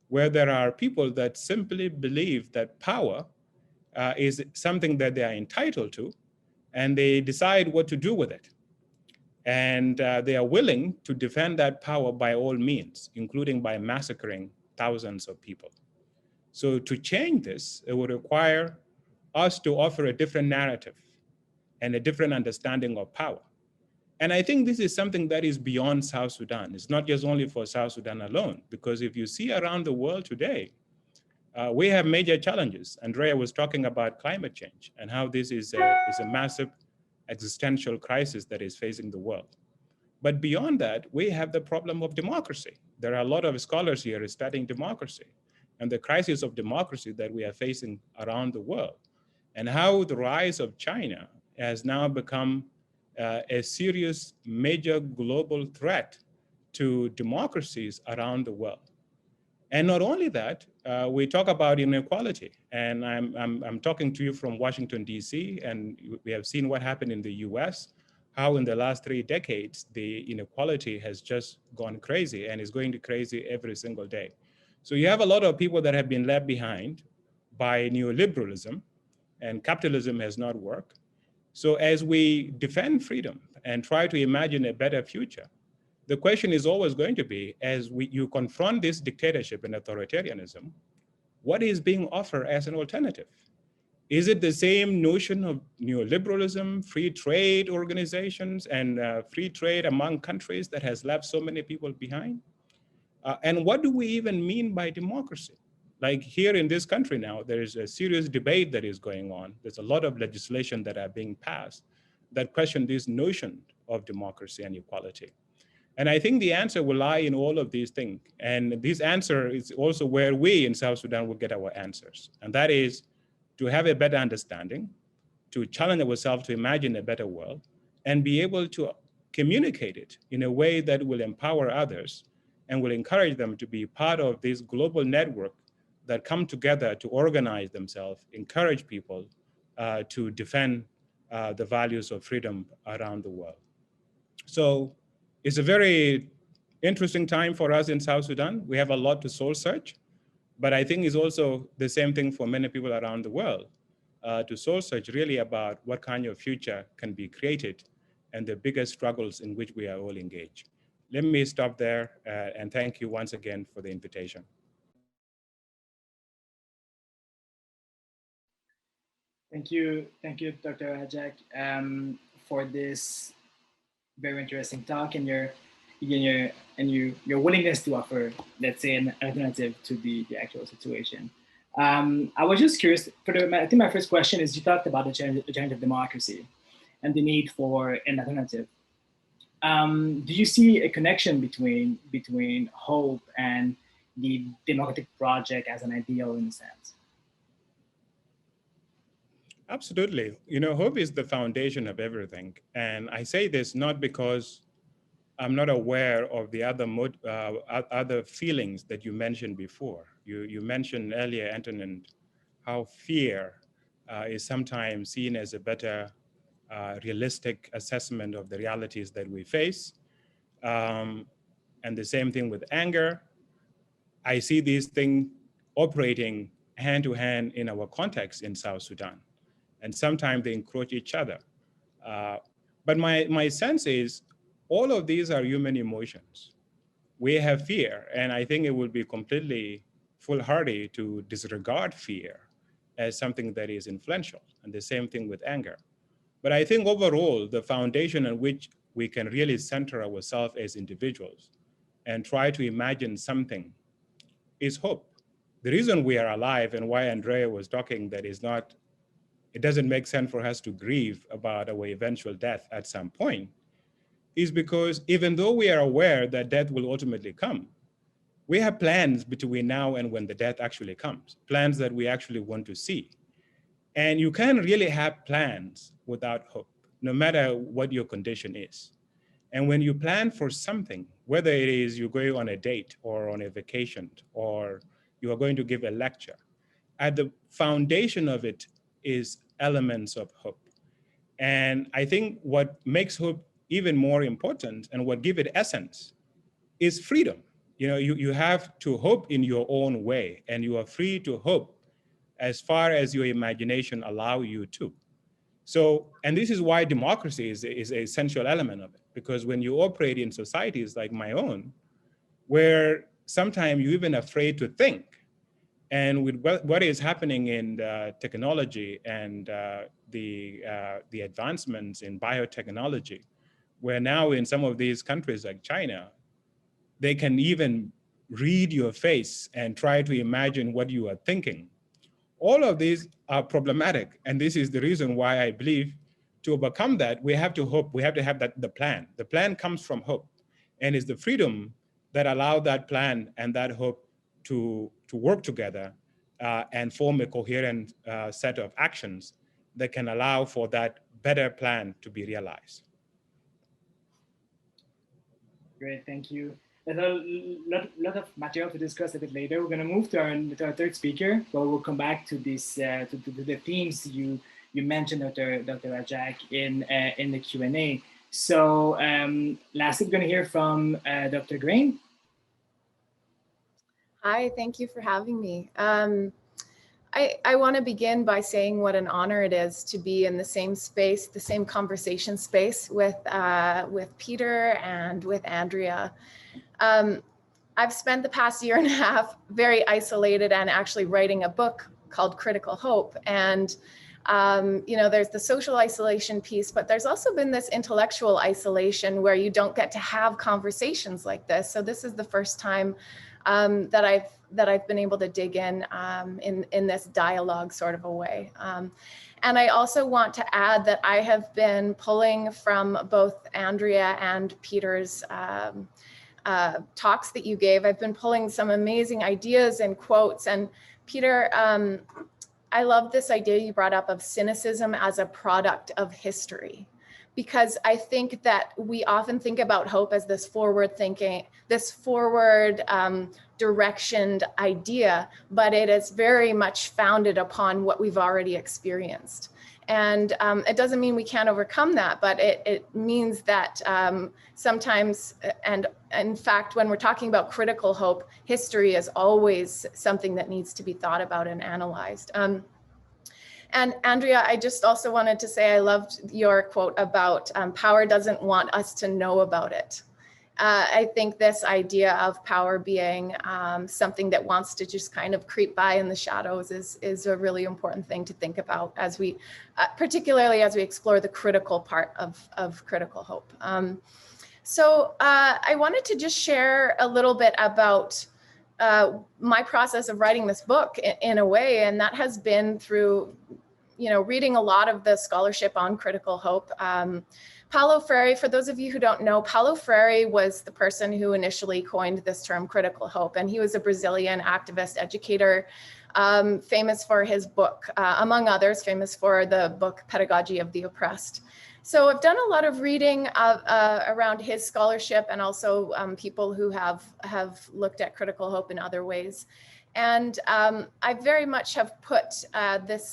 Speaker 4: where there are people that simply believe that power is something that they are entitled to, and they decide what to do with it. And they are willing to defend that power by all means, including by massacring thousands of people. So to change this, it would require us to offer a different narrative and a different understanding of power. And I think this is something that is beyond South Sudan. It's not just only for South Sudan alone, because if you see around the world today, we have major challenges. Andrea was talking about climate change and how this is a massive existential crisis that is facing the world. But beyond that, we have the problem of democracy. There are a lot of scholars here studying democracy and the crisis of democracy that we are facing around the world, and how the rise of China has now become a serious major global threat to democracies around the world. And not only that, we talk about inequality, and I'm talking to you from Washington, DC, and we have seen what happened in the US, how in the last 3 decades, the inequality has just gone crazy and is going to crazy every single day. So you have a lot of people that have been left behind by neoliberalism, and capitalism has not worked. So as we defend freedom and try to imagine a better future, the question is always going to be, as you confront this dictatorship and authoritarianism, what is being offered as an alternative? Is it the same notion of neoliberalism, free trade organizations, and free trade among countries that has left so many people behind? And what do we even mean by democracy? Like here in this country now, there is a serious debate that is going on. There's a lot of legislation that are being passed that question this notion of democracy and equality. And I think the answer will lie in all of these things. And this answer is also where we in South Sudan will get our answers. And that is to have a better understanding, to challenge ourselves to imagine a better world, and be able to communicate it in a way that will empower others and will encourage them to be part of this global network that come together to organize themselves, encourage people to defend the values of freedom around the world. So it's a very interesting time for us in South Sudan. We have a lot to soul search, but I think it's also the same thing for many people around the world to soul search really about what kind of future can be created and the biggest struggles in which we are all engaged. Let me stop there and thank you once again for the invitation.
Speaker 2: Thank you, Dr. Ajak, for this very interesting talk and your willingness to offer, let's say, an alternative to the actual situation. I was just curious. I think my first question is: you talked about the challenge of democracy and the need for an alternative. Do you see a connection between hope and the democratic project as an ideal in a sense?
Speaker 4: Absolutely. You know, hope is the foundation of everything. And I say this not because I'm not aware of the other feelings that you mentioned before. You mentioned earlier, Antonin, how fear is sometimes seen as a better realistic assessment of the realities that we face. And the same thing with anger. I see these things operating hand to hand in our context in South Sudan. And sometimes they encroach each other. But my sense is all of these are human emotions. We have fear, and I think it would be completely foolhardy to disregard fear as something that is influential, and the same thing with anger. But I think overall, the foundation on which we can really center ourselves as individuals and try to imagine something is hope. The reason we are alive and why Andrea was talking that is not, it doesn't make sense for us to grieve about our eventual death at some point, is because even though we are aware that death will ultimately come, we have plans between now and when the death actually comes, plans that we actually want to see. And you can't really have plans without hope, no matter what your condition is. And when you plan for something, whether it is you're going on a date or on a vacation, or you are going to give a lecture, at the foundation of it is elements of hope. And I think what makes hope even more important and what gives it essence is freedom. You know, you have to hope in your own way, and you are free to hope as far as your imagination allow you to. So, and this is why democracy is an essential element of it, because when you operate in societies like my own, where sometimes you're even afraid to think, and with what is happening in technology and the advancements in biotechnology, where now in some of these countries like China, they can even read your face and try to imagine what you are thinking. All of these are problematic. And this is the reason why I believe to overcome that, we have to hope, we have to have the plan. The plan comes from hope, and it's the freedom that allow that plan and that hope to work together and form a coherent set of actions that can allow for that better plan to be realized.
Speaker 2: Great, thank you. There's a lot of material to discuss a bit later. We're going to move to our third speaker, but we'll come back to this to the themes you mentioned, Dr. Ajak, in the Q&A. So lastly, we're going to hear from Dr. Grain.
Speaker 5: Hi, thank you for having me. I want to begin by saying what an honor it is to be in the same space, the same conversation space with Peter and with Andrea. I've spent the past year and a half very isolated and actually writing a book called Critical Hope. And, you know, there's the social isolation piece, but there's also been this intellectual isolation where you don't get to have conversations like this. So this is the first time that I've been able to dig in this dialogue sort of a way. And I also want to add that I have been pulling from both Andrea and Peter's talks that you gave. I've been pulling some amazing ideas and quotes. And Peter, I love this idea you brought up of cynicism as a product of history, because I think that we often think about hope as this forward thinking, this forward directioned idea, but it is very much founded upon what we've already experienced. And it doesn't mean we can't overcome that, but it means that sometimes, and in fact, when we're talking about critical hope, history is always something that needs to be thought about and analyzed. And Andrea, I just also wanted to say I loved your quote about power doesn't want us to know about it. I think this idea of power being something that wants to just kind of creep by in the shadows is a really important thing to think about as we, particularly as we explore the critical part of critical hope. So I wanted to just share a little bit about my process of writing this book in a way, and that has been through, reading a lot of the scholarship on critical hope. Paulo Freire, for those of you who don't know, Paulo Freire was the person who initially coined this term critical hope, and he was a Brazilian activist educator, famous for his book, among others, famous for the book Pedagogy of the Oppressed. So I've done a lot of reading around his scholarship, and also people who have looked at critical hope in other ways. And I very much have put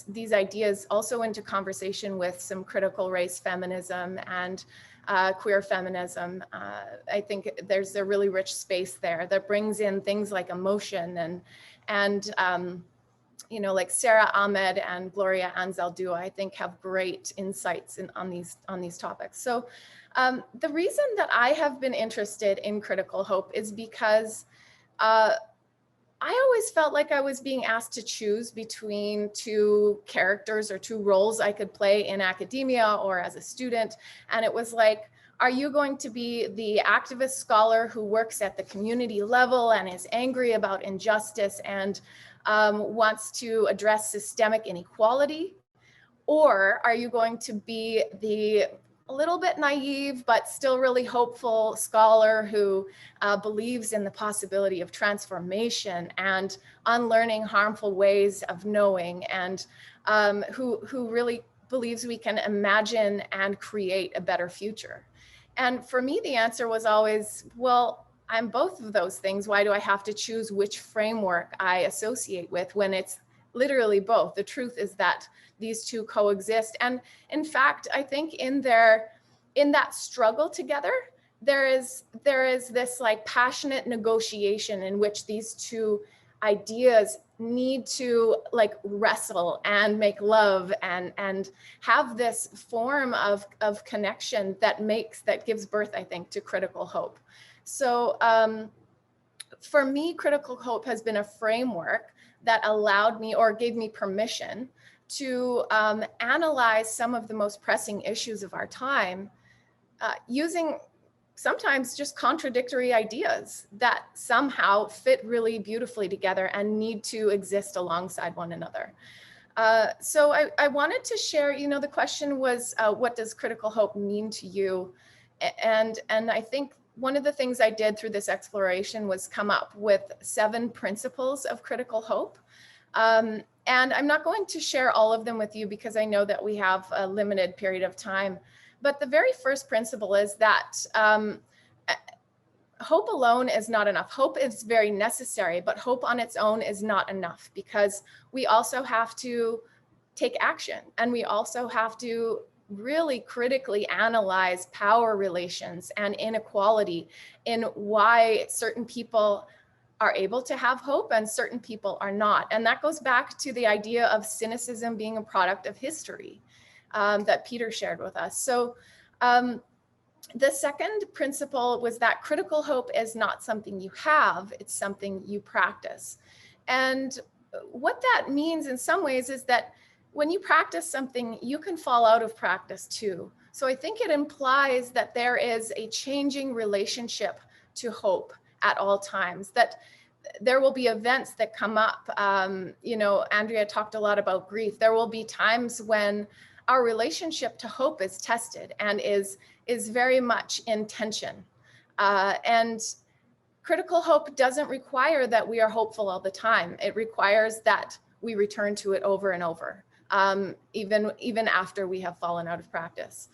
Speaker 5: these ideas also into conversation with some critical race feminism and queer feminism. I think there's a really rich space there that brings in things like emotion and like Sarah Ahmed and Gloria Anzaldúa, I think, have great insights on these topics. So the reason that I have been interested in critical hope is because I always felt like I was being asked to choose between two characters or two roles I could play in academia or as a student. And it was like, are you going to be the activist scholar who works at the community level and is angry about injustice and wants to address systemic inequality? Or are you going to be the a little bit naive, but still really hopeful scholar who believes in the possibility of transformation and unlearning harmful ways of knowing, and who really believes we can imagine and create a better future? And for me, the answer was always, well, I'm both of those things. Why do I have to choose which framework I associate with when it's literally both? The truth is that these two coexist. And in fact, I think in that struggle together, there is this like passionate negotiation in which these two ideas need to like wrestle and make love and have this form of connection that gives birth, I think, to critical hope. So for me, critical hope has been a framework that allowed me or gave me permission to analyze some of the most pressing issues of our time using sometimes just contradictory ideas that somehow fit really beautifully together and need to exist alongside one another. So I wanted to share, the question was, what does critical hope mean to you? And I think one of the things I did through this exploration was come up with 7 principles of critical hope. And I'm not going to share all of them with you because I know that we have a limited period of time. But the very first principle is that hope alone is not enough. Hope is very necessary, but hope on its own is not enough, because we also have to take action, and we also have to really critically analyze power relations and inequality in why certain people are able to have hope and certain people are not. And that goes back to the idea of cynicism being a product of history that Peter shared with us. So the second principle was that critical hope is not something you have, it's something you practice. And what that means in some ways is that when you practice something, you can fall out of practice too. So I think it implies that there is a changing relationship to hope at all times, that there will be events that come up. You know, Andrea talked a lot about grief. There will be times when our relationship to hope is tested and is very much in tension. And critical hope doesn't require that we are hopeful all the time. It requires that we return to it over and over, even after we have fallen out of practice.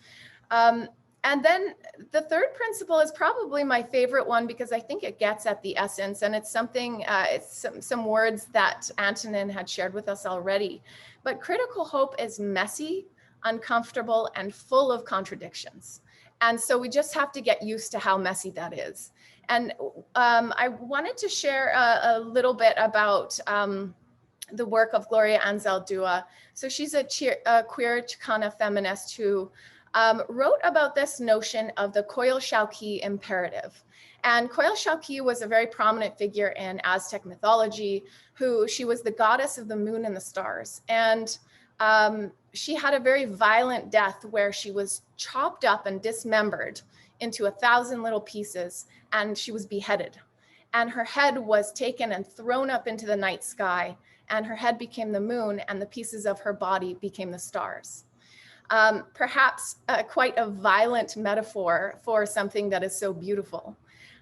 Speaker 5: And then the third principle is probably my favorite one because I think it gets at the essence, and it's something, it's some words that Antonin had shared with us already. But critical hope is messy, uncomfortable, and full of contradictions. And so we just have to get used to how messy that is. And I wanted to share a little bit about the work of Gloria Anzaldúa. So she's a queer Chicana feminist who wrote about this notion of the Coyolxauhqui imperative. And Coyolxauhqui was a very prominent figure in Aztec mythology, she was the goddess of the moon and the stars. And she had a very violent death where she was chopped up and dismembered into 1,000 little pieces, and she was beheaded. And her head was taken and thrown up into the night sky, and her head became the moon, and the pieces of her body became the stars. Perhaps quite a violent metaphor for something that is so beautiful.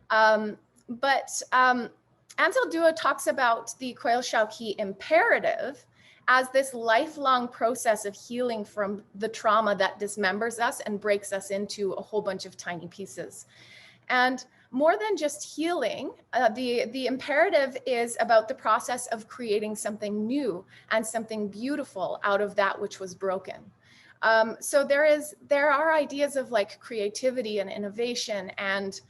Speaker 5: But Anzaldúa talks about the Coyolxauhqui imperative as this lifelong process of healing from the trauma that dismembers us and breaks us into a whole bunch of tiny pieces. And more than just healing, the imperative is about the process of creating something new and something beautiful out of that which was broken. So there are ideas of like creativity and innovation and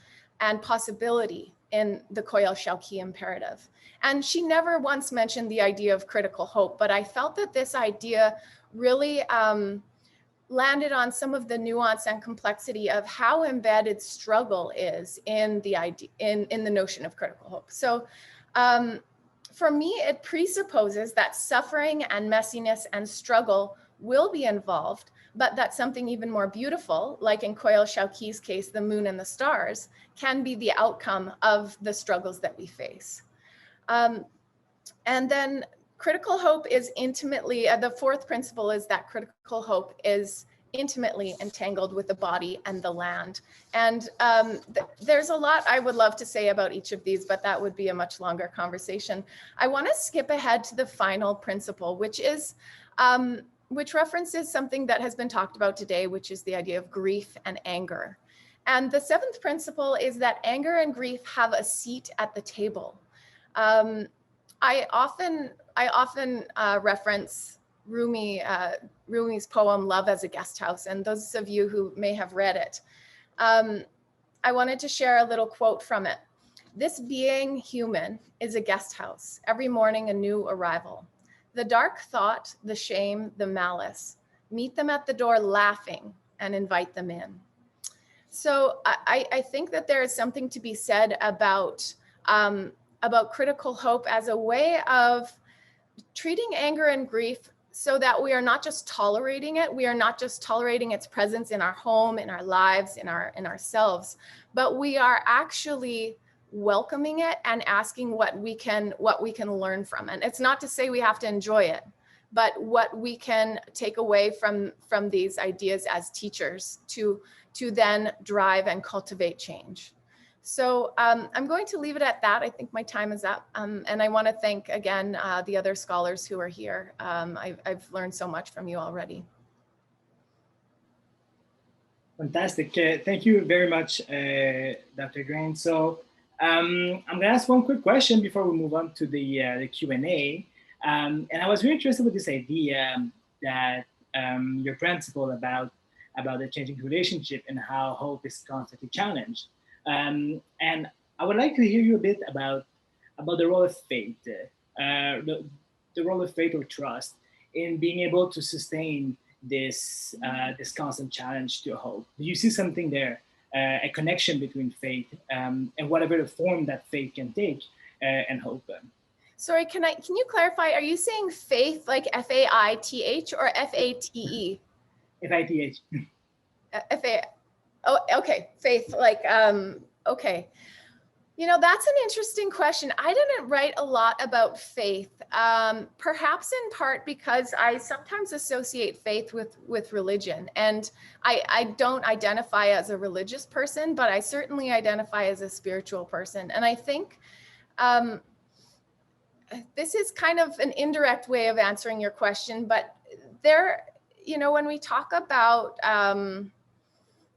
Speaker 5: possibility in the Coyolxauhqui imperative. And she never once mentioned the idea of critical hope, but I felt that this idea really landed on some of the nuance and complexity of how embedded struggle is in the idea, in the notion of critical hope. So for me, it presupposes that suffering and messiness and struggle will be involved, but that something even more beautiful, like in Coyolxauhqui's case, the moon and the stars, can be the outcome of the struggles that we face. And then critical hope is intimately, the fourth principle is that critical hope is intimately entangled with the body and the land. And there's a lot I would love to say about each of these, but that would be a much longer conversation. I want to skip ahead to the final principle, which is, which references something that has been talked about today, which is the idea of grief and anger. And the seventh principle is that anger and grief have a seat at the table. I often reference Rumi's poem, Love as a Guest House. And those of you who may have read it, I wanted to share a little quote from it. This being human is a guest house, every morning a new arrival. The dark thought, the shame, the malice, meet them at the door laughing and invite them in. So I think that there is something to be said about critical hope as a way of treating anger and grief so that we are not just tolerating it, we are not just tolerating its presence in our home, in our lives, in ourselves, but we are actually welcoming it and asking what we can learn from it. It's not to say we have to enjoy it, but what we can take away from these ideas as teachers to then drive and cultivate change. So I'm going to leave it at that. I think my time is up. And I want to thank again the other scholars who are here. I've learned so much from you already.
Speaker 2: Fantastic. Thank you very much, Dr. Grain. So I'm going to ask one quick question before we move on to the Q&A. And I was very interested with this idea that your principle about the changing relationship and how hope is constantly challenged. And I would like to hear you a bit about the role of faith, the role of faith or trust in being able to sustain this constant challenge to hope. Do you see something there, a connection between faith and whatever the form that faith can take and hope?
Speaker 5: Sorry, can you clarify? Are you saying faith like F-A-I-T-H or F-A-T-E?
Speaker 2: F-I-T-H.
Speaker 5: F-A. Oh, okay. Faith, like, okay. You know, that's an interesting question. I didn't write a lot about faith, perhaps in part because I sometimes associate faith with religion. And I don't identify as a religious person, but I certainly identify as a spiritual person. And I think this is kind of an indirect way of answering your question, but there, you know, when we talk about,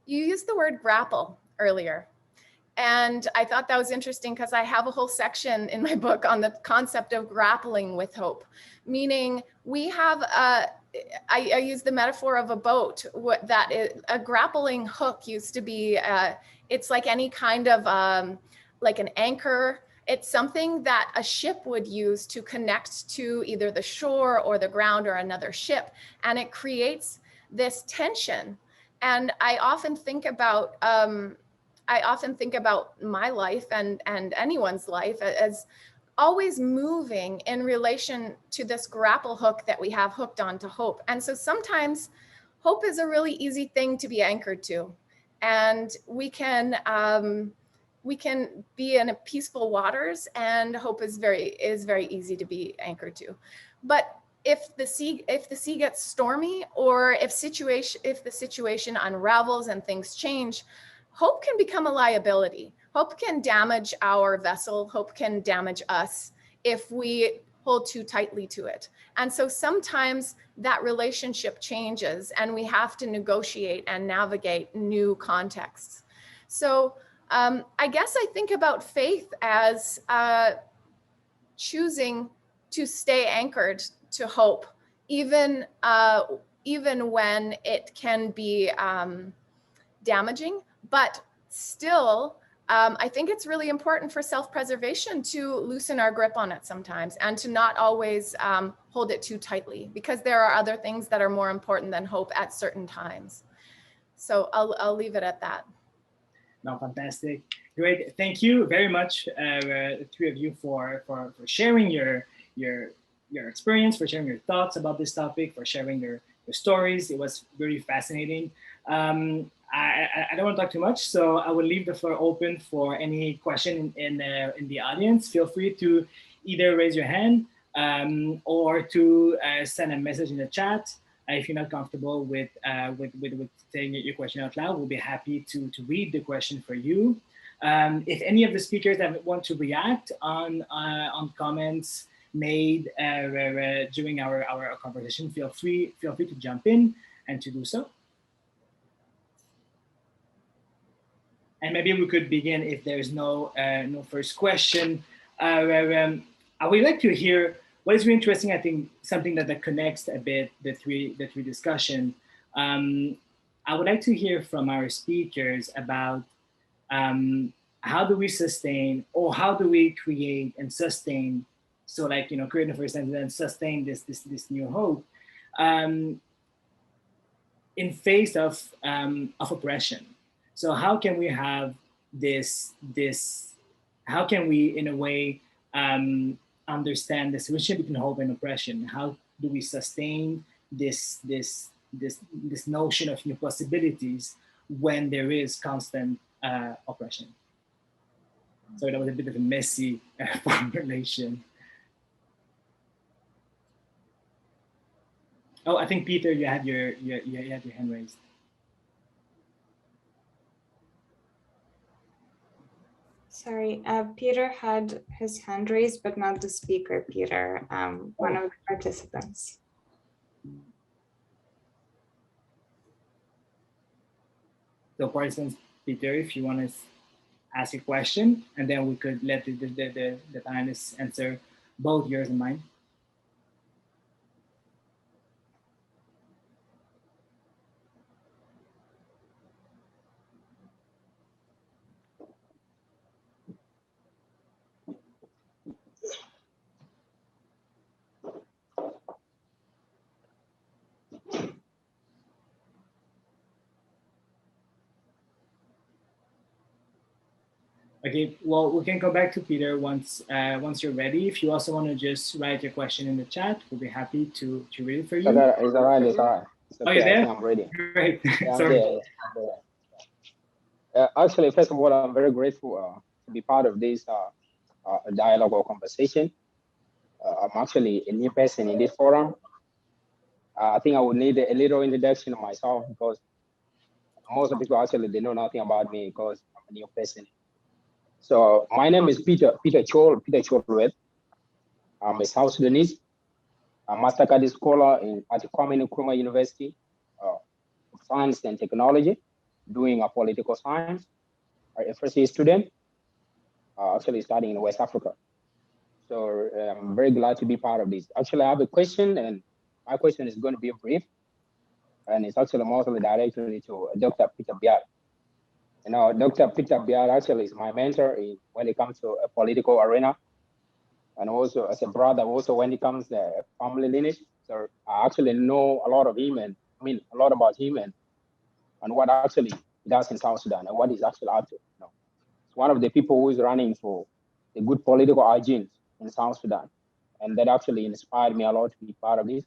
Speaker 5: you used the word grapple earlier. And I thought that was interesting because I have a whole section in my book on the concept of grappling with hope, meaning we have I use the metaphor of a boat. What that is, a grappling hook used to be, it's like any kind of like an anchor. It's something that a ship would use to connect to either the shore or the ground or another ship. And it creates this tension. And I often think about my life and anyone's life as always moving in relation to this grapple hook that we have hooked onto hope. And so sometimes hope is a really easy thing to be anchored to. And we can be in peaceful waters, and hope is very easy to be anchored to. But if the sea gets stormy, or if the situation unravels and things change, hope can become a liability. Hope can damage our vessel. Hope can damage us if we hold too tightly to it. And so sometimes that relationship changes and we have to negotiate and navigate new contexts. So I guess I think about faith as choosing to stay anchored to hope, even when it can be damaging. But still, I think it's really important for self-preservation to loosen our grip on it sometimes and to not always hold it too tightly, because there are other things that are more important than hope at certain times. So I'll leave it at that.
Speaker 2: No, fantastic. Great. Thank you very much, the three of you, for sharing your experience, for sharing your thoughts about this topic, for sharing your stories. It was very fascinating. I don't want to talk too much, so I will leave the floor open for any question in the audience. Feel free to either raise your hand or to send a message in the chat. If you're not comfortable with saying your question out loud, we'll be happy to read the question for you. If any of the speakers that want to react on comments made during our conversation, feel free to jump in and to do so. And maybe we could begin if there's no first question. I would like to hear what is really interesting. I think something that connects a bit the three discussion. I would like to hear from our speakers about how do we sustain, or how do we create and sustain? So, like, you know, create the first sentence and sustain this new hope in face of oppression. So how can we have this? How can we, in a way, understand this relationship between hope and oppression? How do we sustain this notion of new possibilities when there is constant oppression? So that was a bit of a messy formulation. Oh, I think Peter, you had your hand raised.
Speaker 6: Sorry, Peter had his hand raised, but not the speaker, Peter, one of the participants.
Speaker 2: So, for instance, Peter, if you want to ask a question, and then we could let the panelists answer both yours and mine. Okay, well, we can go back to Peter once you're ready. If you also want to just write your question in the chat, we'll be happy to read it for you.
Speaker 7: It's all right. It's okay,
Speaker 2: oh, you're there?
Speaker 7: I'm ready.
Speaker 2: Great.
Speaker 7: Yeah,
Speaker 2: sorry.
Speaker 7: I'm there. Actually, first of all, I'm very grateful to be part of this dialogue or conversation. I'm actually a new person in this forum. I think I would need a little introduction of myself because most of the people actually, they know nothing about me because I'm a new person. So my name is Peter Chol Red. I'm a South Sudanese, a Master Card scholar at Kwame Nkrumah University of Science and Technology, doing a political science. A first year student, actually studying in West Africa. So I'm very glad to be part of this. Actually, I have a question, and my question is going to be brief, and it's actually mostly directly to Dr. Peter Bjar. You know, Dr. Peter Bjar actually is my mentor when it comes to a political arena, and also as a brother, also when it comes to family lineage. So I actually know a lot of him, and I mean a lot about him and what actually he does in South Sudan and what he's actually up to. You know, it's one of the people who is running for a good political agenda in South Sudan, and that actually inspired me a lot to be part of this.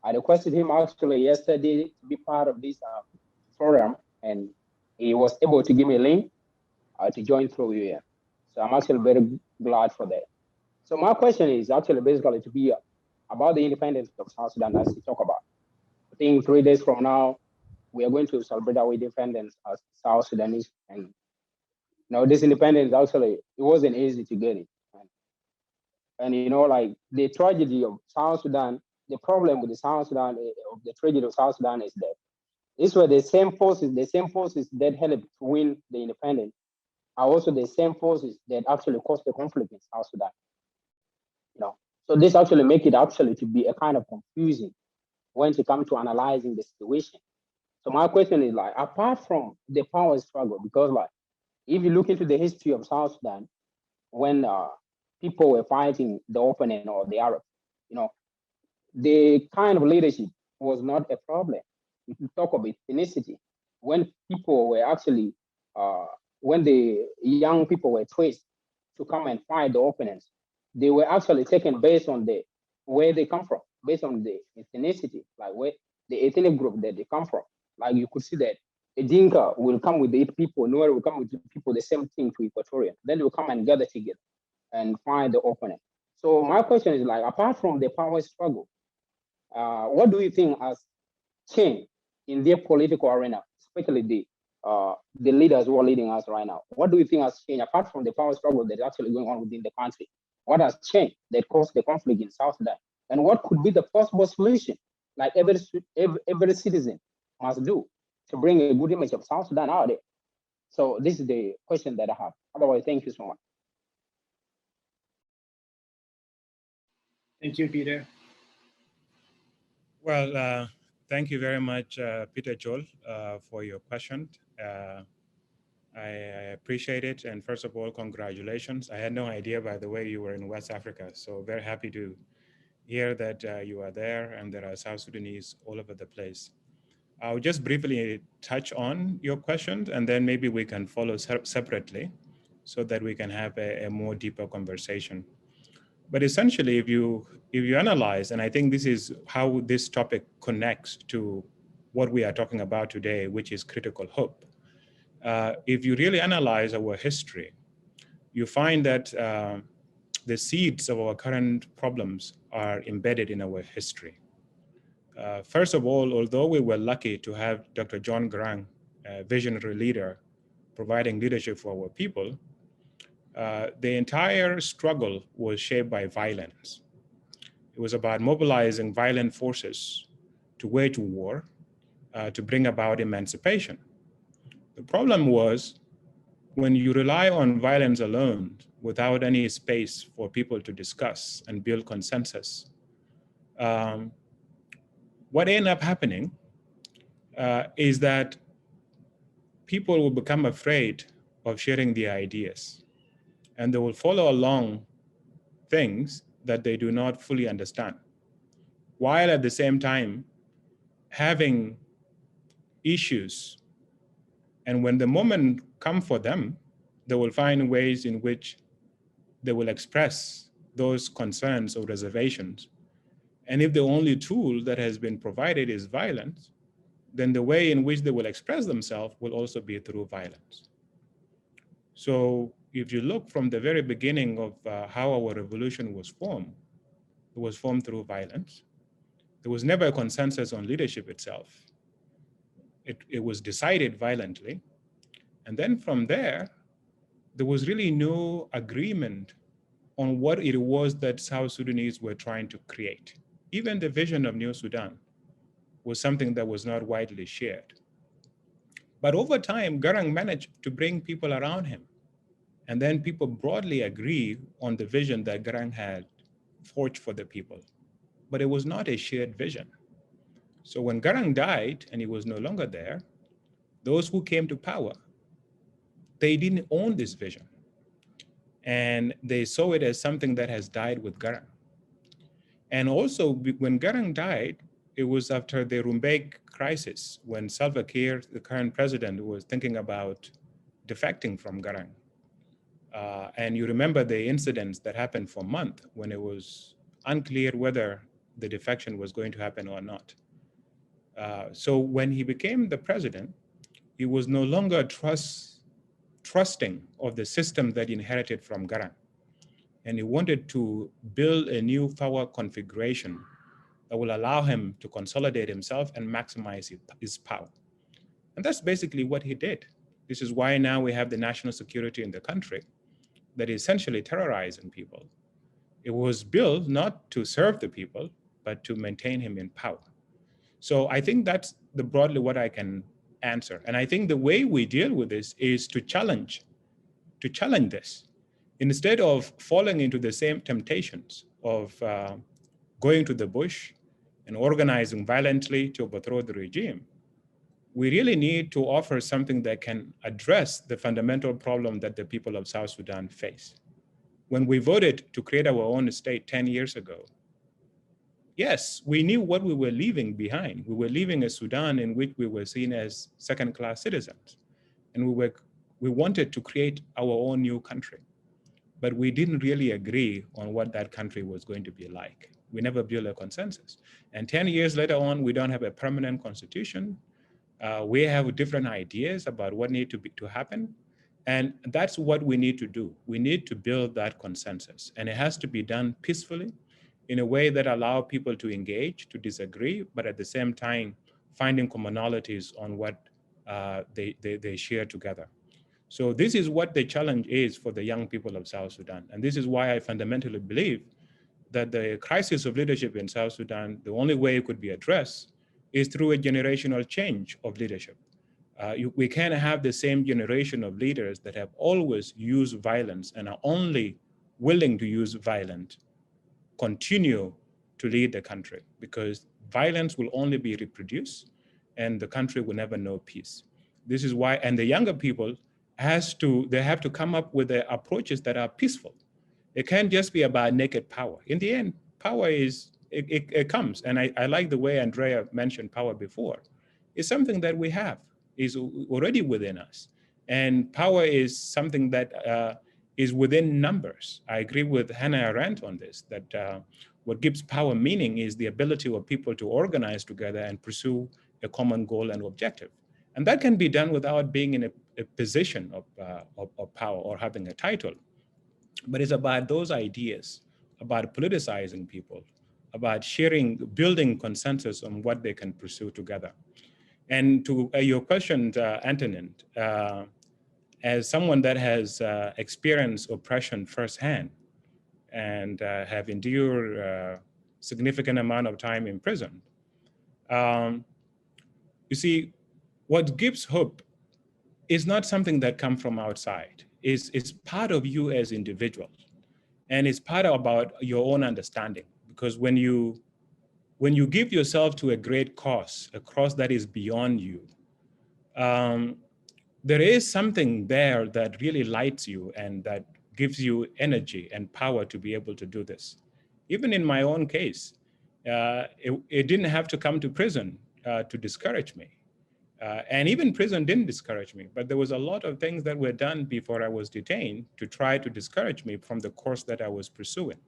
Speaker 7: I requested him actually yesterday to be part of this program, and he was able to give me a link to join through here. So I'm actually very glad for that. So my question is actually basically to be about the independence of South Sudan as we talk about. I think 3 days from now, we are going to celebrate our independence as South Sudanese. And you know, this independence actually, it wasn't easy to get it. And you know, like the tragedy of South Sudan, the problem with the South Sudan, of the tragedy of South Sudan is that these were the same forces that helped to win the independence are also the same forces that actually caused the conflict in South Sudan. You know, so this actually make it actually to be a kind of confusing when it comes to analyzing the situation. So my question is like, apart from the power struggle, because like, if you look into the history of South Sudan, when people were fighting the opponent or the Arab, you know, the kind of leadership was not a problem. If you talk about ethnicity, when people were actually, when the young people were traced to come and fight the opponents, they were actually taken based on the where they come from, based on the ethnicity, like where the ethnic group that they come from. Like you could see that a Dinka will come with the people, Nuer will come with the people, the same thing to Equatorian. Then they will come and gather together and find the opponent. So my question is like, apart from the power struggle, what do you think has changed in their political arena, especially the leaders who are leading us right now? What do you think has changed apart from the power struggle that's actually going on within the country? What has changed that caused the conflict in South Sudan? And what could be the possible solution, like every citizen must do to bring a good image of South Sudan out there? So this is the question that I have. Otherwise, thank you so much.
Speaker 2: Thank you, Peter.
Speaker 4: Well, thank you very much, Peter Joel, for your question. I appreciate it. And first of all, congratulations. I had no idea, by the way, you were in West Africa. So very happy to hear that you are there and there are South Sudanese all over the place. I'll just briefly touch on your questions and then maybe we can follow separately so that we can have a more deeper conversation. But essentially, if you analyze, and I think this is how this topic connects to what we are talking about today, which is critical hope. If you really analyze our history, you find that the seeds of our current problems are embedded in our history. First of all, although we were lucky to have Dr. John Garang, a visionary leader, providing leadership for our people, the entire struggle was shaped by violence. It was about mobilizing violent forces to wage war, to bring about emancipation. The problem was when you rely on violence alone without any space for people to discuss and build consensus, what ended up happening is that people will become afraid of sharing their ideas and they will follow along things that they do not fully understand, while at the same time having issues. And when the moment comes for them, they will find ways in which they will express those concerns or reservations. And if the only tool that has been provided is violence, then the way in which they will express themselves will also be through violence. So, if you look from the very beginning of how our revolution was formed, it was formed through violence. There was never a consensus on leadership itself. It was decided violently. And then from there was really no agreement on what it was that South Sudanese were trying to create. Even the vision of New Sudan was something that was not widely shared. But over time, Garang managed to bring people around him. And then people broadly agree on the vision that Garang had forged for the people. But it was not a shared vision. So when Garang died and he was no longer there, those who came to power, they didn't own this vision. And they saw it as something that has died with Garang. And also when Garang died, it was after the Rumbek crisis, when Salva Kiir, the current president, was thinking about defecting from Garang. And you remember the incidents that happened for a month when it was unclear whether the defection was going to happen or not. So when he became the president, he was no longer trusting of the system that he inherited from Garang. And he wanted to build a new power configuration that will allow him to consolidate himself and maximize his power. And that's basically what he did. This is why now we have the national security in the country that is essentially terrorizing people. It was built not to serve the people, but to maintain him in power. So I think that's broadly what I can answer. And I think the way we deal with this is to challenge this. Instead of falling into the same temptations of going to the bush and organizing violently to overthrow the regime, we really need to offer something that can address the fundamental problem that the people of South Sudan face. When we voted to create our own state 10 years ago, yes, we knew what we were leaving behind. We were leaving a Sudan in which we were seen as second-class citizens. And we wanted to create our own new country. But we didn't really agree on what that country was going to be like. We never built a consensus. And 10 years later on, we don't have a permanent constitution. We have different ideas about what needs to happen. And that's what we need to do. We need to build that consensus. And it has to be done peacefully in a way that allows people to engage, to disagree, but at the same time, finding commonalities on what they share together. So this is what the challenge is for the young people of South Sudan. And this is why I fundamentally believe that the crisis of leadership in South Sudan, the only way it could be addressed is through a generational change of leadership. We can't have the same generation of leaders that have always used violence and are only willing to use violence continue to lead the country, because violence will only be reproduced and the country will never know peace. This is why, and the younger people they have to come up with the approaches that are peaceful. It can't just be about naked power. In the end, power it comes, and I like the way Andrea mentioned power before. It's something that we have, is already within us. And power is something that is within numbers. I agree with Hannah Arendt on this, that what gives power meaning is the ability of people to organize together and pursue a common goal and objective. And that can be done without being in a position of power or having a title. But it's about those ideas, about politicizing people, about building consensus on what they can pursue together. And to your question, Antonin, as someone that has experienced oppression firsthand and have endured significant amount of time in prison, you see, what gives hope is not something that comes from outside. It's part of you as individuals. And it's part about your own understanding. Because when you give yourself to a great cause, a cause that is beyond you, there is something there that really lights you and that gives you energy and power to be able to do this. Even in my own case, it didn't have to come to prison to discourage me. And even prison didn't discourage me, but there was a lot of things that were done before I was detained to try to discourage me from the course that I was pursuing.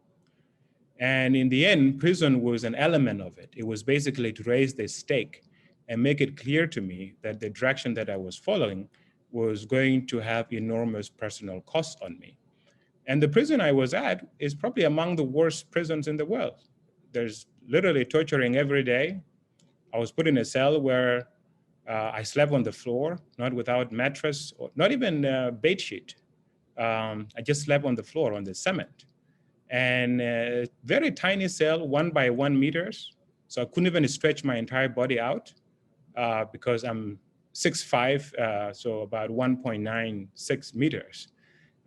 Speaker 4: And in the end, prison was an element of it. It was basically to raise the stake and make it clear to me that the direction that I was following was going to have enormous personal costs on me. And the prison I was at is probably among the worst prisons in the world. There's literally torturing every day. I was put in a cell where I slept on the floor, not without mattress, or not even a bed sheet. I just slept on the floor, on the cement. And a very tiny cell, 1 by 1 meters. So I couldn't even stretch my entire body out because I'm 6'5", so about 1.96 meters.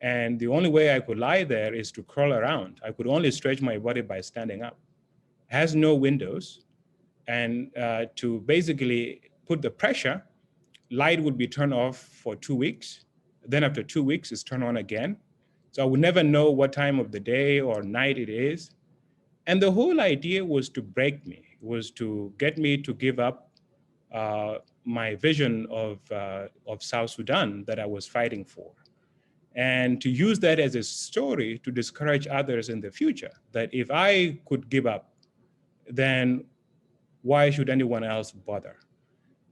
Speaker 4: And the only way I could lie there is to crawl around. I could only stretch my body by standing up. It has no windows. And to basically put the pressure, light would be turned off for 2 weeks. Then after 2 weeks, it's turned on again. So I would never know what time of the day or night it is. And the whole idea was to break me, was to get me to give up my vision of South Sudan that I was fighting for. And to use that as a story to discourage others in the future, that if I could give up, then why should anyone else bother?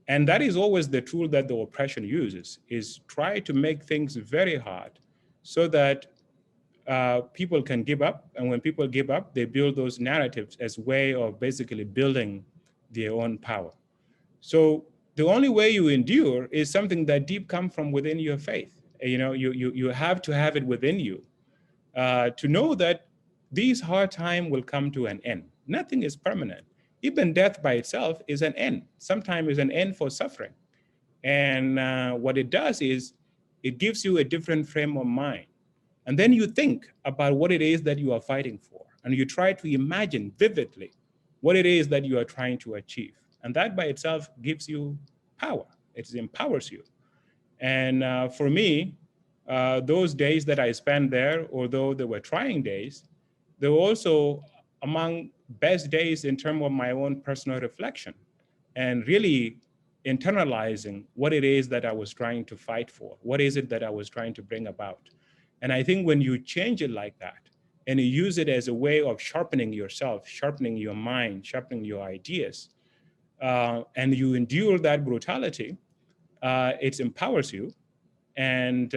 Speaker 4: And that is always the tool that the oppression uses, is try to make things very hard so that people can give up. And when people give up, they build those narratives as a way of basically building their own power. So the only way you endure is something that deep comes from within your faith. You know, you have to have it within you to know that these hard times will come to an end. Nothing is permanent. Even death by itself is an end. Sometimes it's an end for suffering. And what it does is it gives you a different frame of mind. And then you think about what it is that you are fighting for. And you try to imagine vividly what it is that you are trying to achieve. And that by itself gives you power. It empowers you. And for me, those days that I spent there, although they were trying days, they were also among best days in terms of my own personal reflection and really internalizing what it is that I was trying to fight for. What is it that I was trying to bring about? And I think when you change it like that, and you use it as a way of sharpening yourself, sharpening your mind, sharpening your ideas, and you endure that brutality, it empowers you. And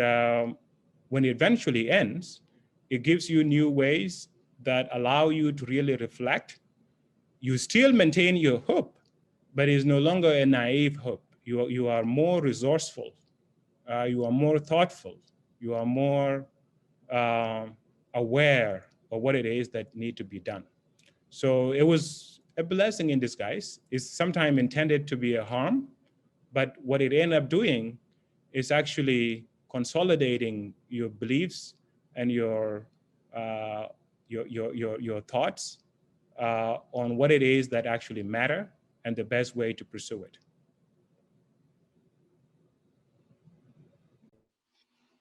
Speaker 4: when it eventually ends, it gives you new ways that allow you to really reflect. You still maintain your hope, but it's no longer a naive hope. You are more resourceful. You are more thoughtful. You are more aware of what it is that need to be done. So it was a blessing in disguise. It's sometimes intended to be a harm, but what it ended up doing is actually consolidating your beliefs and your thoughts on what it is that actually matter and the best way to pursue it.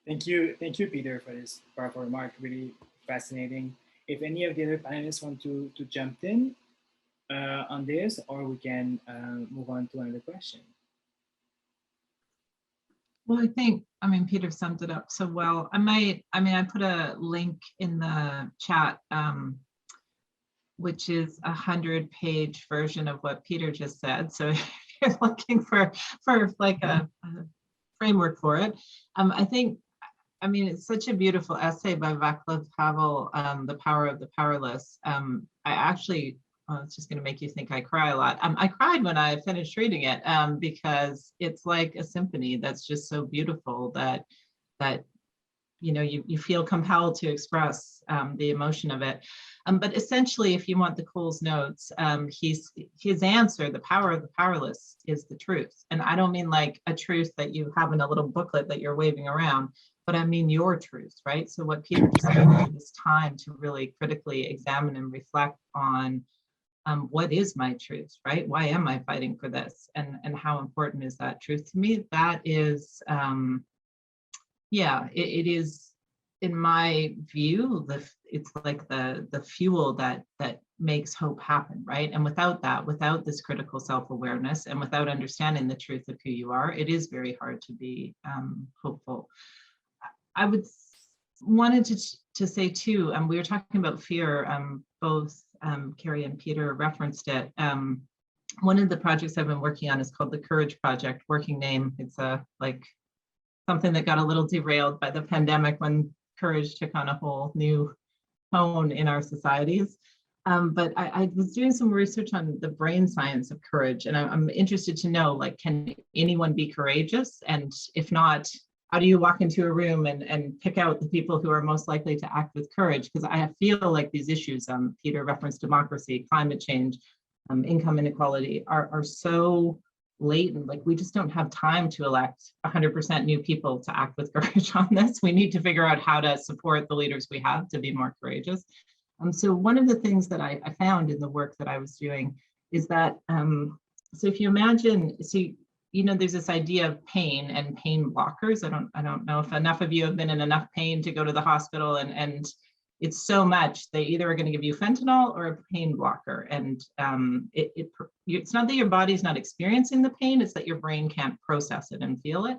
Speaker 2: Thank you, Peter, for this powerful remark. Really fascinating. If any of the other panelists want to jump in on this, or we can move on to another question.
Speaker 3: Well, I mean, Peter summed it up so well. I put a link in the chat, which is a 100-page version of what Peter just said. So if you're looking for like a framework for it, I mean, it's such a beautiful essay by Václav Havel, The Power of the Powerless. It's just going to make you think I cry a lot. I cried when I finished reading it because it's like a symphony that's just so beautiful that you know, you feel compelled to express the emotion of it. But essentially, if you want the Cole's notes, his answer, the power of the powerless, is the truth. And I don't mean like a truth that you have in a little booklet that you're waving around, but I mean your truth, right? So what Peter just gave me this time to really critically examine and reflect on what is my truth, right? Why am I fighting for this? And how important is that truth to me? That is, yeah, it is, in my view, it's like the fuel that makes hope happen, right? And without that, without this critical self-awareness and without understanding the truth of who you are, it is very hard to be hopeful. I wanted to say too, we were talking about fear, both Kari and Peter referenced it. One of the projects I've been working on is called the Courage Project, working name. It's a like something that got a little derailed by the pandemic when courage took on a whole new tone in our societies. But I was doing some research on the brain science of courage, and I'm interested to know, like, can anyone be courageous? And if not, how do you walk into a room and pick out the people who are most likely to act with courage? Because I feel like these issues, Peter referenced democracy, climate change, income inequality, are so latent. Like, we just don't have time to elect 100% new people to act with courage on this. We need to figure out how to support the leaders we have to be more courageous. So one of the things that I found in the work that I was doing is that, so if you imagine, there's this idea of pain and pain blockers. I don't know if enough of you have been in enough pain to go to the hospital, and it's so much, they either are going to give you fentanyl or a pain blocker. And it's not that your body's not experiencing the pain, it's that your brain can't process it and feel it.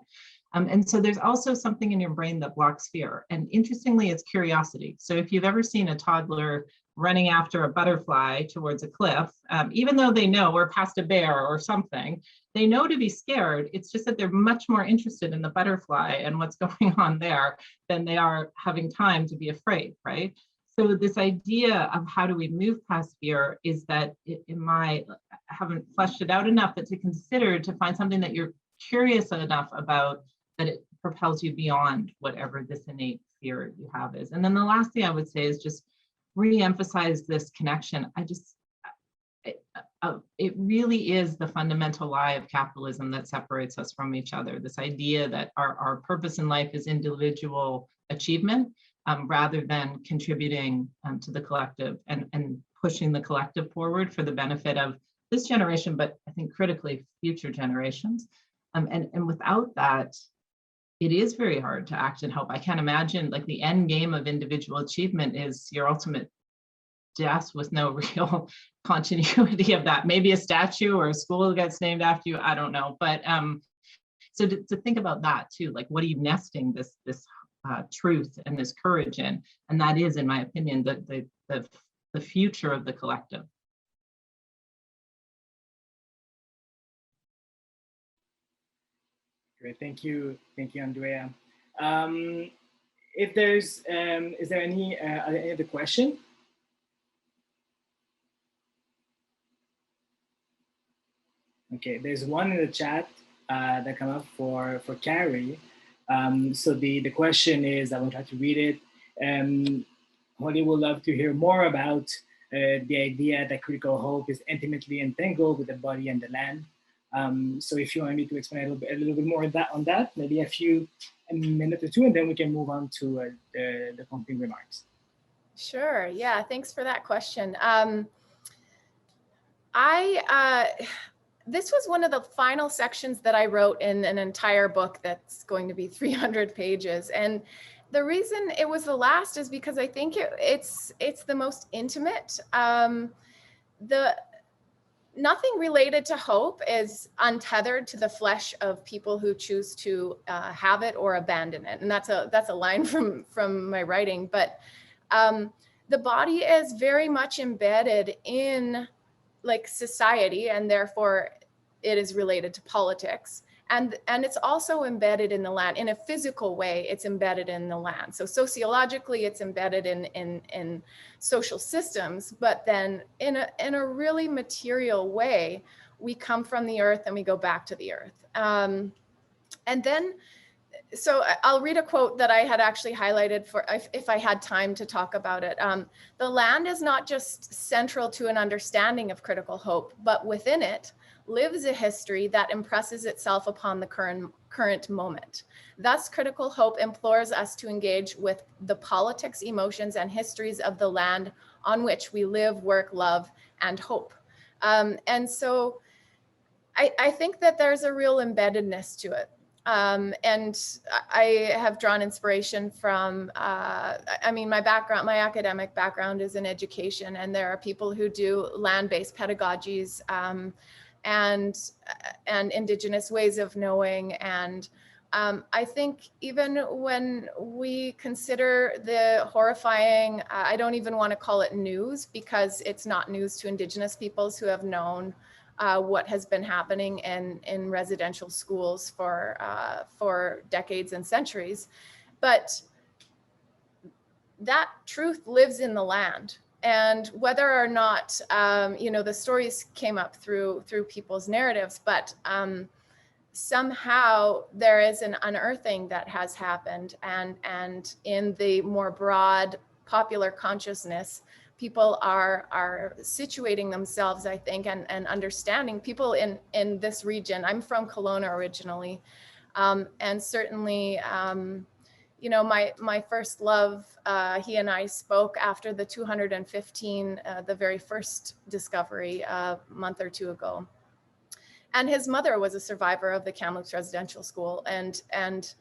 Speaker 3: And so there's also something in your brain that blocks fear. And interestingly, it's curiosity. So if you've ever seen a toddler running after a butterfly towards a cliff, even though they know, or past a bear or something, they know to be scared. It's just that they're much more interested in the butterfly and what's going on there than they are having time to be afraid, right? So this idea of how do we move past fear is that I haven't fleshed it out enough, but to consider to find something that you're curious enough about, that it propels you beyond whatever this innate fear you have is. And then the last thing I would say is just re-emphasize this connection. It really is the fundamental lie of capitalism that separates us from each other. This idea that our purpose in life is individual achievement rather than contributing to the collective and pushing the collective forward for the benefit of this generation, but I think critically future generations. And without that, it is very hard to act and help. I can't imagine, like, the end game of individual achievement is your ultimate death with no real continuity of that. Maybe a statue or a school gets named after you, I don't know. But so to think about that too, like, what are you nesting this truth and this courage in? And that is, in my opinion, the future of the collective.
Speaker 2: Great, thank you, Andrea. If there's, is there any other question? Okay, there's one in the chat that came up for Kari. So the question is, I will try to read it. Holly would love to hear more about the idea that critical hope is intimately entangled with the body and the land. So if you want me to explain a little bit more on that, maybe a minute or two, and then we can move on to the concluding remarks.
Speaker 5: Sure, yeah, thanks for that question. This was one of the final sections that I wrote in an entire book that's going to be 300 pages. And the reason it was the last is because I think it's the most intimate. Nothing related to hope is untethered to the flesh of people who choose to have it or abandon it. And that's a line from my writing. But the body is very much embedded in, like, society, and therefore it is related to politics. And it's also embedded in the land in a physical way. It's embedded in the land. So sociologically, it's embedded in social systems. But then in a really material way, we come from the earth and we go back to the earth. And then, so I'll read a quote that I had actually highlighted for if I had time to talk about it. The land is not just central to an understanding of critical hope, but within it lives a history that impresses itself upon the current moment. Thus, critical hope implores us to engage with the politics, emotions, and histories of the land on which we live, work, love, and hope. And so I think that there's a real embeddedness to it. And I have drawn inspiration from, I mean, my academic background is in education, and there are people who do land-based pedagogies and indigenous ways of knowing. And I think even when we consider the horrifying, I don't even want to call it news, because it's not news to indigenous peoples who have known what has been happening in residential schools for decades and centuries. But that truth lives in the land. And whether or not, you know, the stories came up through people's narratives, but somehow there is an unearthing that has happened, and in the more broad popular consciousness, people are situating themselves, I think, and understanding. People in this region, I'm from Kelowna originally, and certainly, you know, my first love, he and I spoke after the 215, the very first discovery a month or two ago. And his mother was a survivor of the Kamloops Residential School. And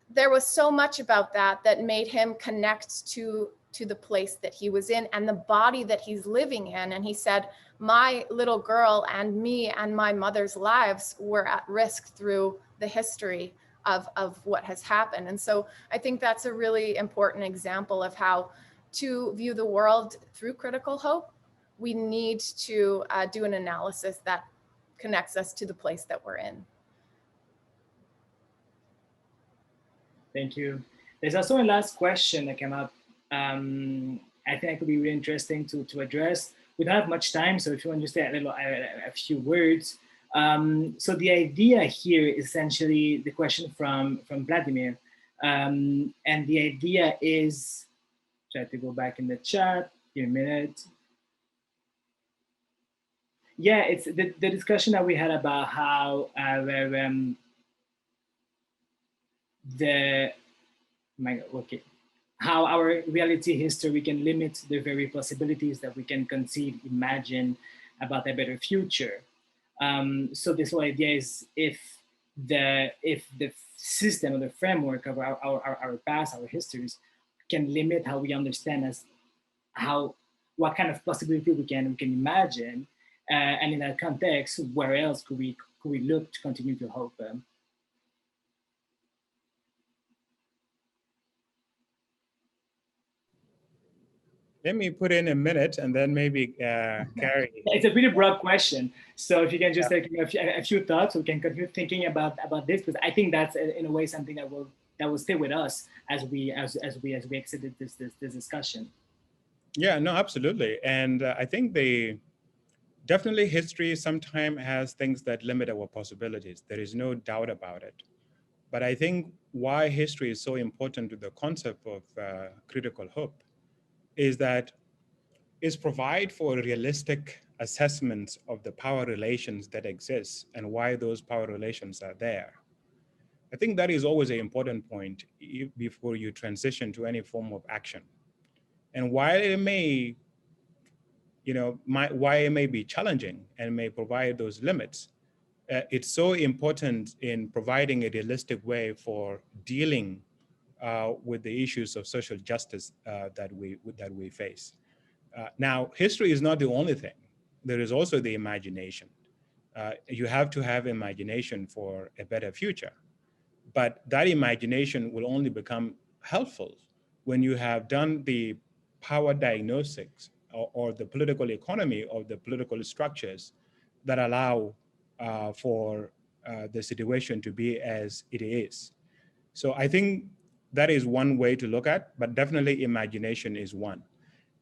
Speaker 5: there was so much about that made him connect to the place that he was in and the body that he's living in. And he said, my little girl and me and my mother's lives were at risk through the history of what has happened. And so I think that's a really important example of how to view the world through critical hope. We need to do an analysis that connects us to the place that we're in.
Speaker 2: Thank you. There's also a last question that came up. I think it could be really interesting to address. We don't have much time, so if you want to say a few words. So the idea here is essentially the question from Vladimir. And the idea is, try to go back in the chat, give me a minute. Yeah, it's the discussion that we had about how how our reality history can limit the very possibilities that we can conceive, imagine about a better future. So this whole idea is if the system or the framework of our past, our histories, can limit how we understand as what kind of possibility we can imagine, and in that context, where else could we look to continue to hope?
Speaker 4: Let me put in a minute and then maybe Kari.
Speaker 2: It's a pretty broad question. So if you can just take a few thoughts, we can continue thinking about this, because I think that's in a way something that will stay with us as we exited this discussion.
Speaker 4: Yeah, no, absolutely. And I think definitely history sometimes has things that limit our possibilities. There is no doubt about it. But I think why history is so important to the concept of critical hope is that it provides for realistic assessments of the power relations that exist and why those power relations are there. I think that is always an important point before you transition to any form of action. And while it may, why it may be challenging and may provide those limits, it's so important in providing a realistic way for dealing with the issues of social justice that we face. Now, history is not the only thing. There is also the imagination. You have to have imagination for a better future. But that imagination will only become helpful when you have done the power diagnostics or the political economy of the political structures that allow for the situation to be as it is. So I think that is one way to look at, but definitely imagination is one.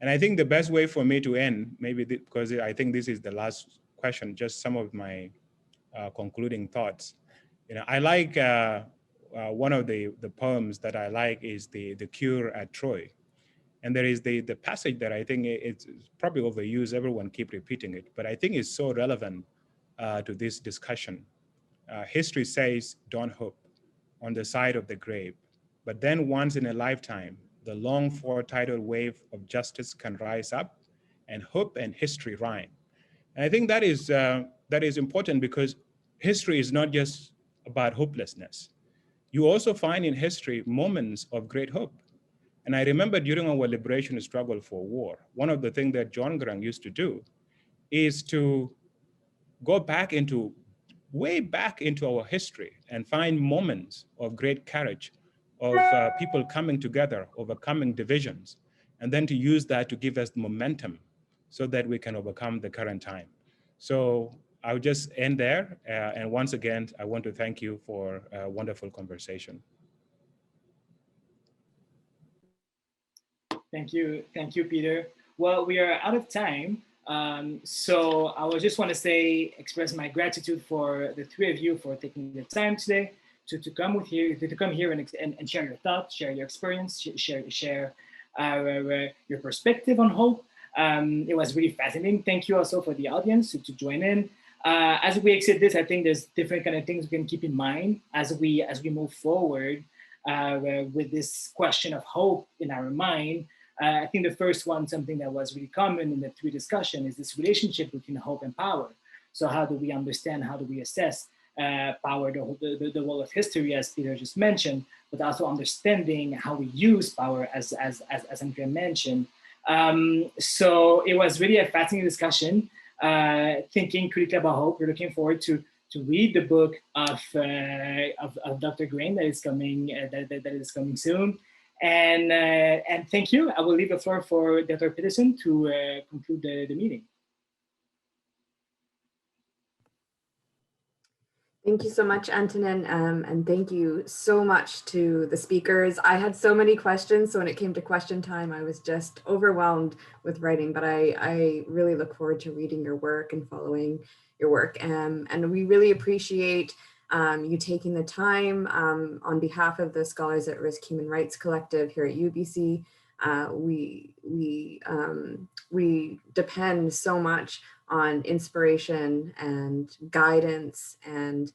Speaker 4: And I think the best way for me to end, maybe because I think this is the last question, just some of my concluding thoughts. I like one of the poems that I like is the Cure at Troy. And there is the passage that I think it's probably overused, everyone keep repeating it, but I think it's so relevant to this discussion. History says, don't hope on the side of the grave, but then once in a lifetime, the long for tidal wave of justice can rise up and hope and history rhyme. And I think that is important because history is not just about hopelessness. You also find in history moments of great hope. And I remember during our liberation struggle for war, one of the things that John Grant used to do is to go way back into our history and find moments of great courage, of people coming together, overcoming divisions, and then to use that to give us momentum so that we can overcome the current time. So I'll just end there. And once again, I want to thank you for a wonderful conversation.
Speaker 2: Thank you, Peter. Well, we are out of time. So I would just want to express my gratitude for the three of you for taking the time today to come here and share your thoughts, share your experience, share your perspective on hope. It was really fascinating. Thank you also for the audience to join in. As we exit this, I think there's different kind of things we can keep in mind as we move forward with this question of hope in our mind. I think the first one, something that was really common in the three discussion, is this relationship between hope and power. So how do we understand, how do we assess power, the role of history, as Peter just mentioned, but also understanding how we use power, as Andrea mentioned. So it was really a fascinating discussion, thinking critically about hope. We're looking forward to read the book of Dr. Grain that is coming soon. And thank you. I will leave the floor for Dr. Peterson to conclude the meeting.
Speaker 1: Thank you so much, Antonin, and thank you so much to the speakers. I had so many questions, so when it came to question time, I was just overwhelmed with writing, but I really look forward to reading your work and following your work. And we really appreciate you taking the time on behalf of the Scholars at Risk Human Rights Collective here at UBC. We depend so much on inspiration and guidance and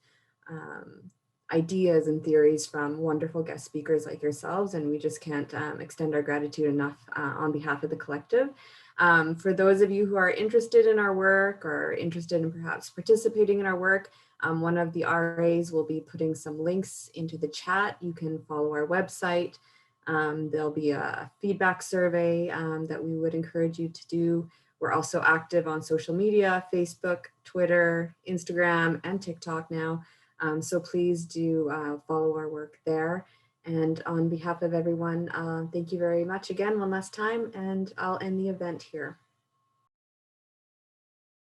Speaker 1: ideas and theories from wonderful guest speakers like yourselves, and we just can't extend our gratitude enough on behalf of the collective. For those of you who are interested in our work or interested in perhaps participating in our work, one of the RAs will be putting some links into the chat. You can follow our website. There'll be a feedback survey that we would encourage you to do. We're also active on social media, Facebook, Twitter, Instagram, and TikTok now. So please do follow our work there. And on behalf of everyone, thank you very much again one last time, and I'll end the event here.